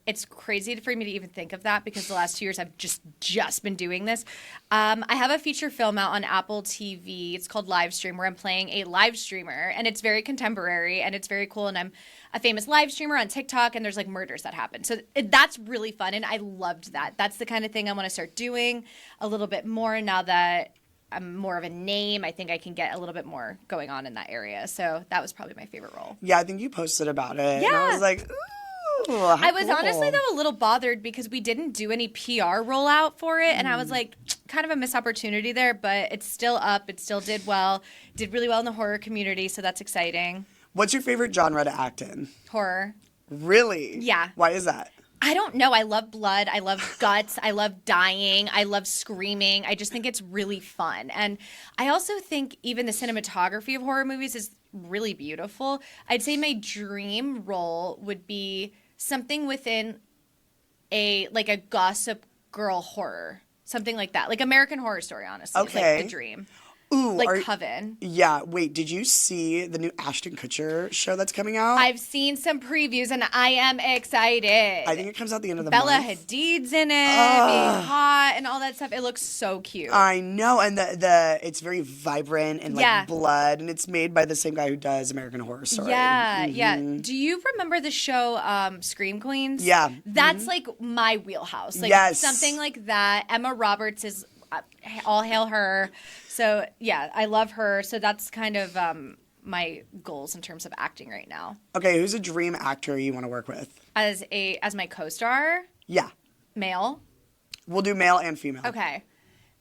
it's crazy for me to even think of that because the last 2 years I've just been doing this. I have a feature film out on Apple TV. It's called Live Stream, where I'm playing a live streamer, and it's very contemporary and it's very cool. And I'm a famous live streamer on TikTok, and there's like murders that happen. So that's really fun, and I loved that. That's the kind of thing I want to start doing a little bit more now that I'm more of a name. I think I can get a little bit more going on in that area. So that was probably my favorite role. Yeah, I think you posted about it. Yeah. And I was like, ooh, how I was cool. honestly, though, a little bothered because we didn't do any PR rollout for it. And I was like, kind of a missed opportunity there. But it's still up. It still did well. Did really well in the horror community. So that's exciting. What's your favorite genre to act in? Horror. Really? Yeah. Why is that? I don't know. I love blood. I love guts. I love dying. I love screaming. I just think it's really fun. And I also think even the cinematography of horror movies is really beautiful. I'd say my dream role would be something within a Gossip Girl horror. Something like that. Like American Horror Story, honestly. Okay. Like the dream. Ooh, Coven. Yeah, wait, did you see the new Ashton Kutcher show that's coming out? I've seen some previews and I am excited. I think it comes out the end of the Bella month. Hadid's in it, being hot and all that stuff. It looks so cute. I know, and the it's very vibrant and Yeah. blood, and it's made by the same guy who does American Horror Story. Yeah, yeah. Do you remember the show Scream Queens? Yeah. That's like my wheelhouse. Like Yes. something like that. Emma Roberts is all hail her. So yeah, I love her. So that's kind of my goals in terms of acting right now. Okay, who's a dream actor you want to work with? As my co-star, Yeah. male. We'll do male and female. Okay.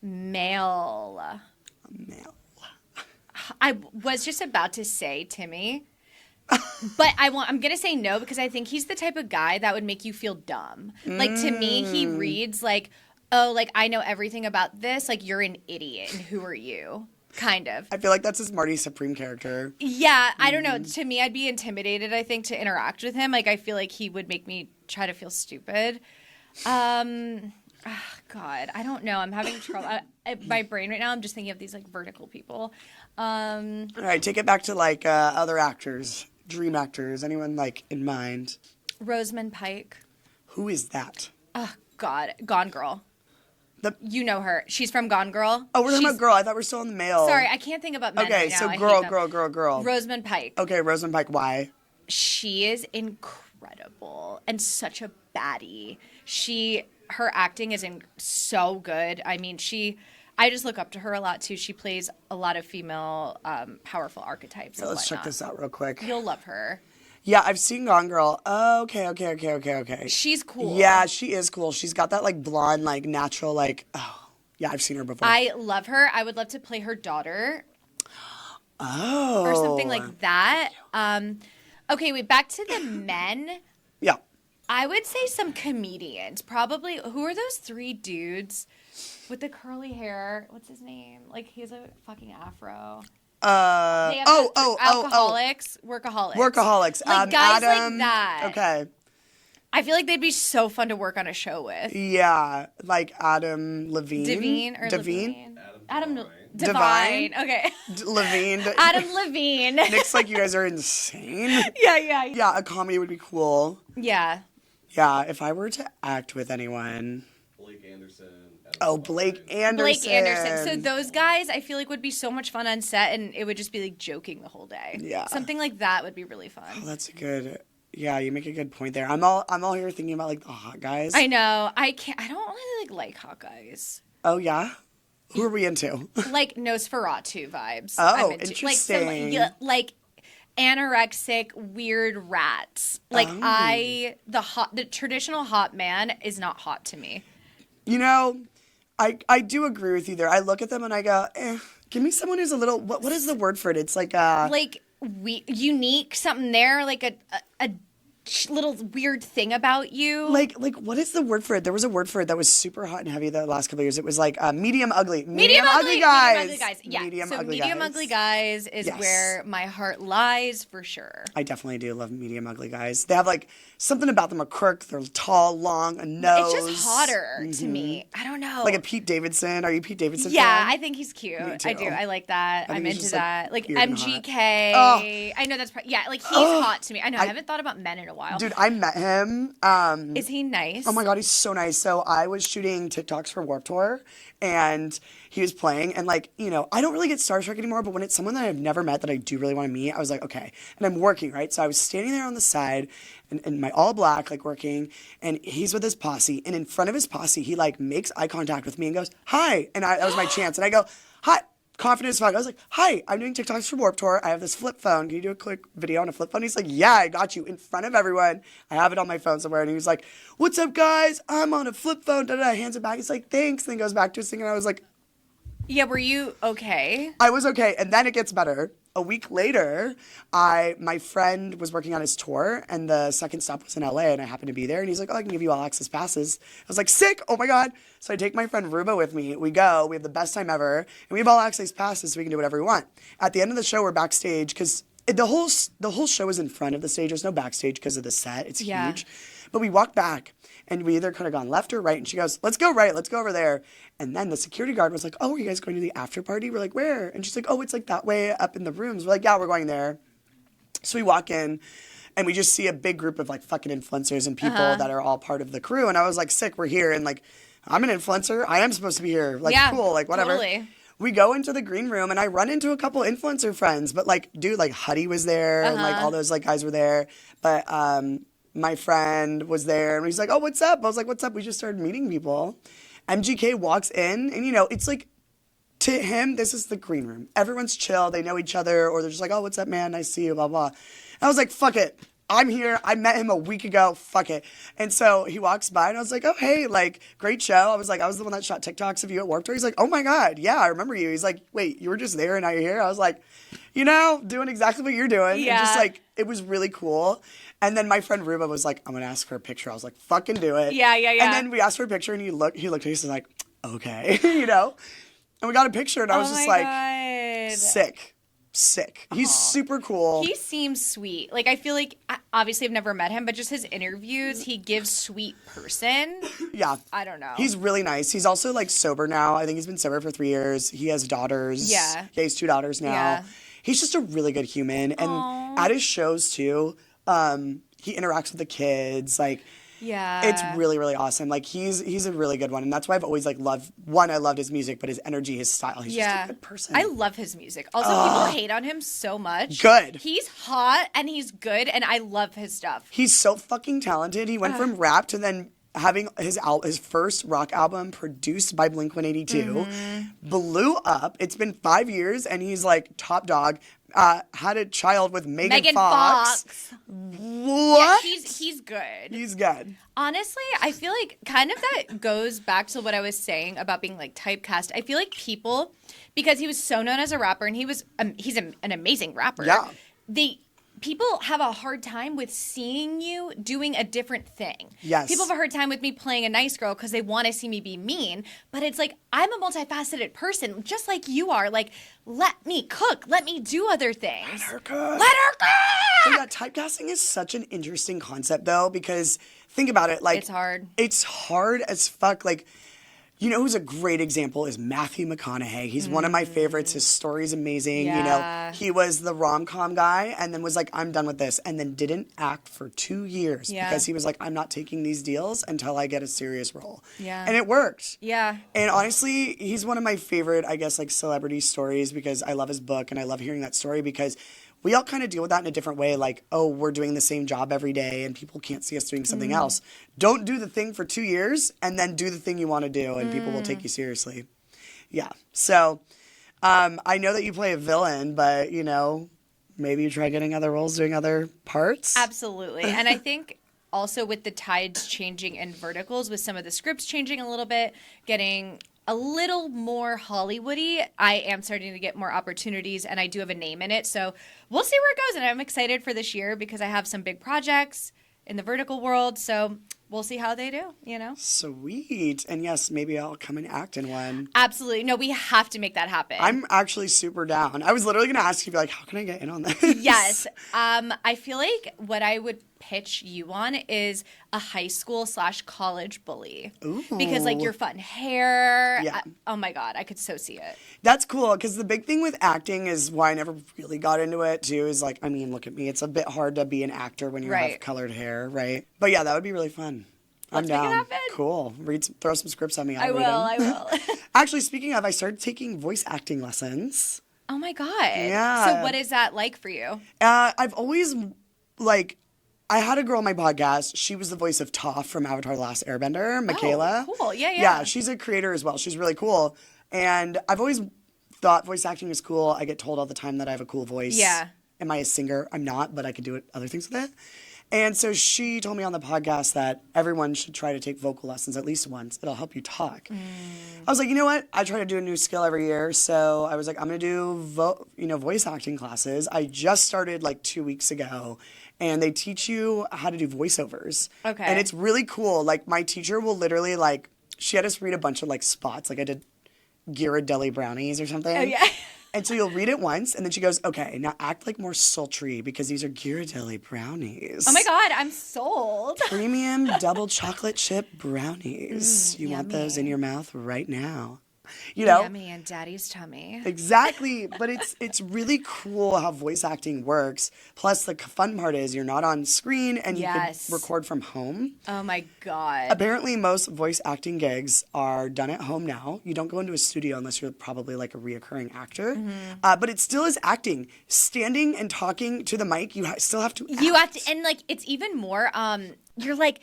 Male. Male. I was just about to say Timmy. But I'm going to say no because I think he's the type of guy that would make you feel dumb. Like to me, he reads like, oh, like I know everything about this. Like you're an idiot and who are you? Kind of. I feel like that's his Marty Supreme character. Yeah, I don't know. To me, I'd be intimidated, I think, to interact with him. Like I feel like he would make me try to feel stupid. God, I don't know. I'm having trouble. My brain right now, I'm just thinking of these like vertical people. All right, take it back to like other actors, dream actors, anyone like in mind. Rosamund Pike. Who is that? Oh, God. Gone Girl. You know her. She's from Gone Girl. Oh, we're talking about girl. I thought we were still in the male. Sorry, I can't think about men Okay, right now. so I girl, hate them. girl. Rosamund Pike. Okay, Rosamund Pike. Why? She is incredible and such a baddie. Her acting is so good. I mean, I just look up to her a lot too. She plays a lot of female powerful archetypes. Yeah, let's check this out real quick. You'll love her. Yeah, I've seen Gone Girl. Oh, okay. She's cool. Yeah, she is cool. She's got that like blonde, like natural, like yeah, I've seen her before. I love her. I would love to play her daughter. Oh. Or something like that. Okay, wait, back to the men. Yeah. I would say some comedians. Probably, who are those three dudes with the curly hair? What's his name? Like, he has a fucking afro. Alcoholics. Workaholics. Like guys Adam, like that. Okay. I feel like they'd be so fun to work on a show with. Yeah, like Adam Levine. Devine. Adam Divine? Okay. Levine. Adam Levine. Nick's like, you guys are insane. Yeah. Yeah, a comedy would be cool. Yeah. Yeah, if I were to act with anyone. Blake Anderson. Blake Anderson. So those guys, I feel like would be so much fun on set, and it would just be like joking the whole day. Yeah. Something like that would be really fun. Oh, that's a good. Yeah, you make a good point there. I'm all here thinking about like the hot guys. I know. I don't really like hot guys. Oh yeah. Who are we into? Like Nosferatu vibes. Oh, I'm into. interesting. Like anorexic weird rats. Like the traditional hot man is not hot to me. You know, I do agree with you there. I look at them and I go, give me someone who's a little. What is the word for it? It's like unique, something there, like a little weird thing about you. Like what is the word for it? There was a word for it that was super hot and heavy the last couple of years. It was like medium ugly. Medium ugly guys. Medium ugly guys. Yeah. Medium so ugly medium guys. ugly guys is where my heart lies for sure. I definitely do love medium ugly guys. They have like something about them, a quirk. They're tall, long, a nose. It's just hotter to me. I don't know. Like a Pete Davidson. Are you Pete Davidson Yeah, fan? I think he's cute. Me too. I do. I like that. I'm he's into just, that. Like cute and MGK. hot. I know that's like he's hot to me. I know. I haven't thought about men in a while. Dude, I met him. Is he nice? Oh my God, he's so nice. So I was shooting TikToks for Warped Tour and he was playing and like, you know, I don't really get starstruck anymore, but when it's someone that I've never met that I do really want to meet, I was like, okay. And I'm working, right? So I was standing there on the side in my all black, like working, and he's with his posse. And in front of his posse, he like makes eye contact with me and goes, hi. And that was my chance. And I go, hi. Confident as fuck. I was like, hi, I'm doing TikToks for Warped Tour. I have this flip phone. Can you do a quick video on a flip phone? He's like, yeah, I got you in front of everyone. I have it on my phone somewhere. And he was like, what's up, guys? I'm on a flip phone. Da-da. Hands it back. He's like, thanks. And then goes back to his thing. And I was like, yeah, were you okay? I was okay. And then it gets better. A week later, my friend was working on his tour, and the second stop was in LA, and I happened to be there. And he's like, oh, I can give you all access passes. I was like, sick. Oh my God. So I take my friend Ruba with me. We go. We have the best time ever. And we have all access passes, so we can do whatever we want. At the end of the show, we're backstage because the whole show is in front of the stage. There's no backstage because of the set. It's huge. But we walk back, and we either could have gone left or right. And she goes, let's go right. Let's go over there. And then the security guard was like, oh, are you guys going to the after party? We're like, where? And she's like, oh, it's like that way up in the rooms. We're like, yeah, we're going there. So we walk in, and we just see a big group of like fucking influencers and people that are all part of the crew. And I was like, sick, we're here. And like, I'm an influencer. I am supposed to be here. Like, cool, like whatever. Totally. We go into the green room, and I run into a couple influencer friends. But like, dude, like Huddy was there, and like all those like guys were there. But my friend was there, and he's like, oh, what's up? I was like, what's up? We just started meeting people. MGK walks in, and, you know, it's like, to him, this is the green room. Everyone's chill. They know each other, or they're just like, oh, what's up, man? Nice to see you, blah, blah. And I was like, fuck it. I'm here. I met him a week ago. Fuck it. And so he walks by, and I was like, oh, hey, like, great show. I was the one that shot TikToks of you at Warped Tour. He's like, oh, my God. Yeah, I remember you. He's like, wait, you were just there, and now you're here? I was like, you know, doing exactly what you're doing. Yeah. And just, like, it was really cool. And then my friend Ruba was like, I'm going to ask for a picture. I was like, fucking do it. Yeah. And then we asked for a picture, and he looked at me, and like, okay, you know? And we got a picture, and I was just like, God. Sick. He's super cool. He seems sweet. Like, I feel like, obviously I've never met him, but just his interviews, he gives sweet person. Yeah. I don't know. He's really nice. He's also, like, sober now. I think he's been sober for 3 years. He has daughters. Yeah. He has 2 daughters now. Yeah. He's just a really good human. And at his shows, too, he interacts with the kids. Like, yeah. it's really, really awesome. Like, he's a really good one. And that's why I've always, like, I loved his music, but his energy, his style. He's just a good person. I love his music. Also, people hate on him so much. Good. He's hot, and he's good, and I love his stuff. He's so fucking talented. He went from rap to then having his first rock album produced by Blink-182, blew up. It's been 5 years, and he's like top dog. Had a child with Megan Fox. What? Yeah, he's good. He's good. Honestly, I feel like kind of that goes back to what I was saying about being like typecast. I feel like people, because he was so known as a rapper, and he's an amazing rapper. Yeah. People have a hard time with seeing you doing a different thing. Yes. People have a hard time with me playing a nice girl because they want to see me be mean. But it's like, I'm a multifaceted person, just like you are. Like, let me cook. Let me do other things. Let her cook. But yeah, typecasting is such an interesting concept, though, because think about it. Like, it's hard. It's hard as fuck. Like, you know who's a great example is Matthew McConaughey. He's one of my favorites. His story's amazing. Yeah. You know, he was the rom-com guy and then was like, I'm done with this. And then didn't act for 2 years because he was like, I'm not taking these deals until I get a serious role. Yeah. And it worked. Yeah. And honestly, he's one of my favorite, I guess, like celebrity stories because I love his book and I love hearing that story because we all kind of deal with that in a different way. Like, oh, we're doing the same job every day and people can't see us doing something else. Don't do the thing for 2 years and then do the thing you want to do and people will take you seriously. Yeah. So I know that you play a villain, but, you know, maybe you try getting other roles, doing other parts. Absolutely. And I think also with the tides changing in verticals, with some of the scripts changing a little bit, getting a little more Hollywoody, I am starting to get more opportunities, and I do have a name in it. So we'll see where it goes, and I'm excited for this year because I have some big projects, in the vertical world. So we'll see how they do, you know? Sweet. And yes, maybe I'll come and act in one. Absolutely. No, we have to make that happen. I'm actually super down. I was literally going to ask you, like, how can I get in on this? Yes. I feel like what I would pitch you on is a high school / college bully. Ooh. Because, like, your fun hair. Yeah. Oh, my God. I could so see it. That's cool, because the big thing with acting is why I never really got into it, too, is, like, I mean, look at me. It's a bit hard to be an actor when you have colored hair, right? But, yeah, that would be really fun. Let's I'm down. make it happen. Cool. Throw some scripts at me. I will. Actually, speaking of, I started taking voice acting lessons. Oh, my God. Yeah. So what is that like for you? I've always, like, I had a girl on my podcast. She was the voice of Toph from Avatar: The Last Airbender, Michaela. Oh, cool. Yeah. Yeah, she's a creator as well. She's really cool. And I've always thought voice acting is cool. I get told all the time that I have a cool voice. Yeah. Am I a singer? I'm not, but I could do other things with it. And so she told me on the podcast that everyone should try to take vocal lessons at least once. It'll help you talk. I was like, you know what? I try to do a new skill every year. So I was like, I'm going to do voice acting classes. I just started like 2 weeks ago. And they teach you how to do voiceovers. Okay. And it's really cool. Like, my teacher will literally, like, she had us read a bunch of, like, spots. Like, I did Ghirardelli brownies or something. Oh, yeah. And so you'll read it once, and then she goes, okay, now act like more sultry because these are Ghirardelli brownies. Oh, my God. I'm sold. Premium double chocolate chip brownies. You want those in yummy. your mouth right now. You know? Yummy in daddy's tummy. Exactly. But it's really cool how voice acting works. Plus, the fun part is you're not on screen and you can record from home. Oh, my God. Apparently, most voice acting gigs are done at home now. You don't go into a studio unless you're probably like a reoccurring actor. But it still is acting. Standing and talking to the mic, you still have to act. You have to, and like, it's even more, you're like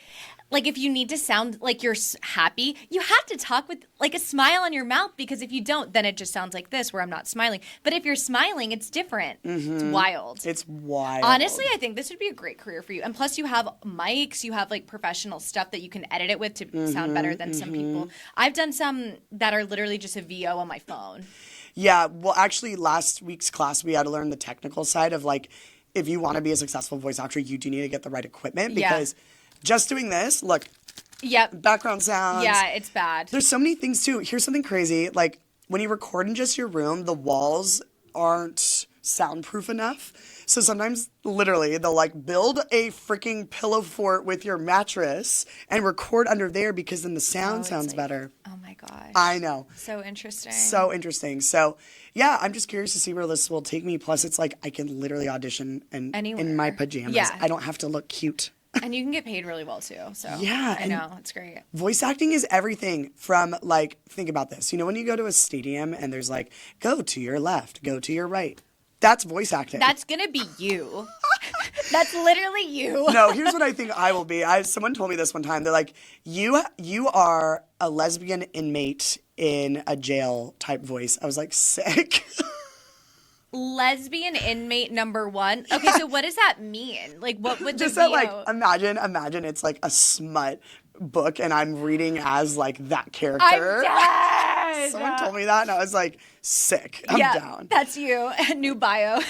if you need to sound like you're happy, you have to talk with like a smile on your mouth, because if you don't, then it just sounds like this where I'm not smiling. But if you're smiling, it's different. It's wild. It's wild. Honestly, I think this would be a great career for you. And plus you have mics, you have like professional stuff that you can edit it with to sound better than some people. I've done some that are literally just a VO on my phone. Yeah, well, actually, last week's class, we had to learn the technical side of, like, if you want to be a successful voice actor, you do need to get the right equipment, because just doing this, look, background sounds. Yeah, it's bad. There's so many things, too. Here's something crazy. Like, when you record in just your room, the walls aren't soundproof enough. So sometimes, literally, they'll, like, build a freaking pillow fort with your mattress and record under there, because then the sound sounds better. Oh, my gosh. I know. So interesting. So interesting. So, yeah, I'm just curious to see where this will take me. Plus, it's like I can literally audition in my pajamas. Yeah. I don't have to look cute. And you can get paid really well, too. So Yeah, I know. It's great. Voice acting is everything from, like, think about this. You know, when you go to a stadium and there's, like, go to your left, go to your right. That's voice acting. That's going to be you. That's literally you. No, here's what I think I will be. Someone told me this one time. They're like, you are a lesbian inmate in a jail type voice. I was like, sick. Lesbian inmate number 1. Okay, so what does that mean? Like, what would Just the that, VO... like, imagine it's like a smut book and I'm reading as, like, that character. I'm dead! Someone told me that and I was like, sick. I'm down. That's you. New bio.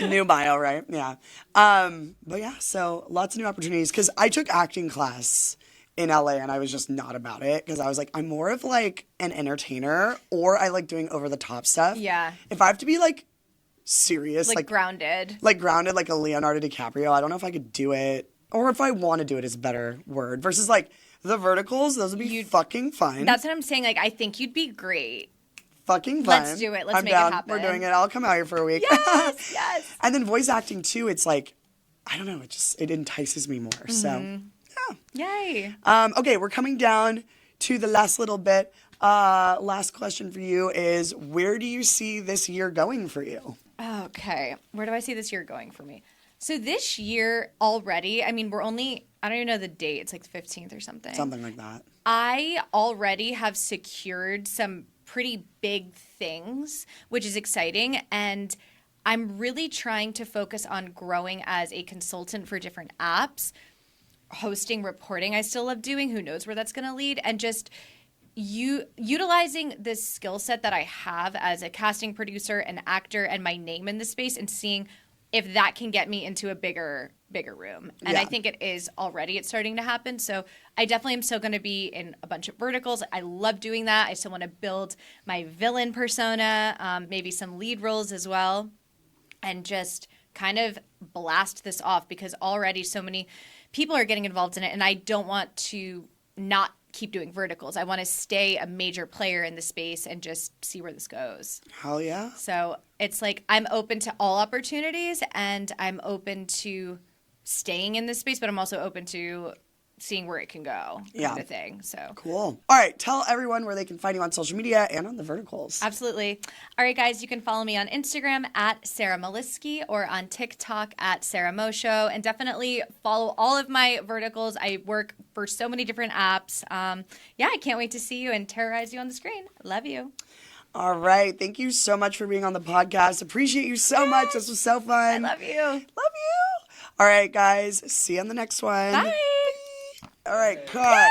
New bio, right? Yeah. But yeah, so lots of new opportunities. Because I took acting class in LA and I was just not about it. Because I was like, I'm more of, like, an entertainer, or I like doing over-the-top stuff. Yeah. If I have to be, like, serious, like grounded. Like grounded, like a Leonardo DiCaprio, I don't know if I could do it. Or if I want to do it is a better word. Versus, like, the verticals, those would be fucking fun. That's what I'm saying. Like, I think you'd be great. Fucking fun. Let's do it. Let's I'm make down. it happen. We're doing it. I'll come out here for a week. Yes, yes. And then voice acting, too, it's like, I don't know, it entices me more. So, yeah. Yay. Okay, we're coming down to the last little bit. Last question for you is, where do you see this year going for you? Okay. Where do I see this year going for me? So this year already, I mean, I don't even know the date. It's like the 15th or something. Something like that. I already have secured some pretty big things, which is exciting. And I'm really trying to focus on growing as a consultant for different apps, hosting, reporting I still love doing. Who knows where that's going to lead? And just utilizing this skill set that I have as a casting producer, an actor, and my name in the space, and seeing if that can get me into a bigger room. And Yeah. I think it is already. It's starting to happen. So I definitely am still going to be in a bunch of verticals. I love doing that. I still want to build my villain persona, maybe some lead roles as well, and just kind of blast this off because already so many people are getting involved in it. And I don't want to not keep doing verticals. I want to stay a major player in the space and just see where this goes. Hell yeah. So it's like I'm open to all opportunities and I'm open to staying in this space, but I'm also open to seeing where it can go kind of thing. So Cool. All right. Tell everyone where they can find you on social media and on the verticals. absolutely. All right, guys, you can follow me on Instagram at Sarah Moliski or on TikTok at Sarah Mo Show. And definitely follow all of my verticals. I work for so many different apps. Yeah, I can't wait to see you and terrorize you on the screen. Love you. All right. Thank you so much for being on the podcast. Appreciate you so much. This was so fun. I love you. Love you. All right, guys. See you on the next one. Bye. All right, cut.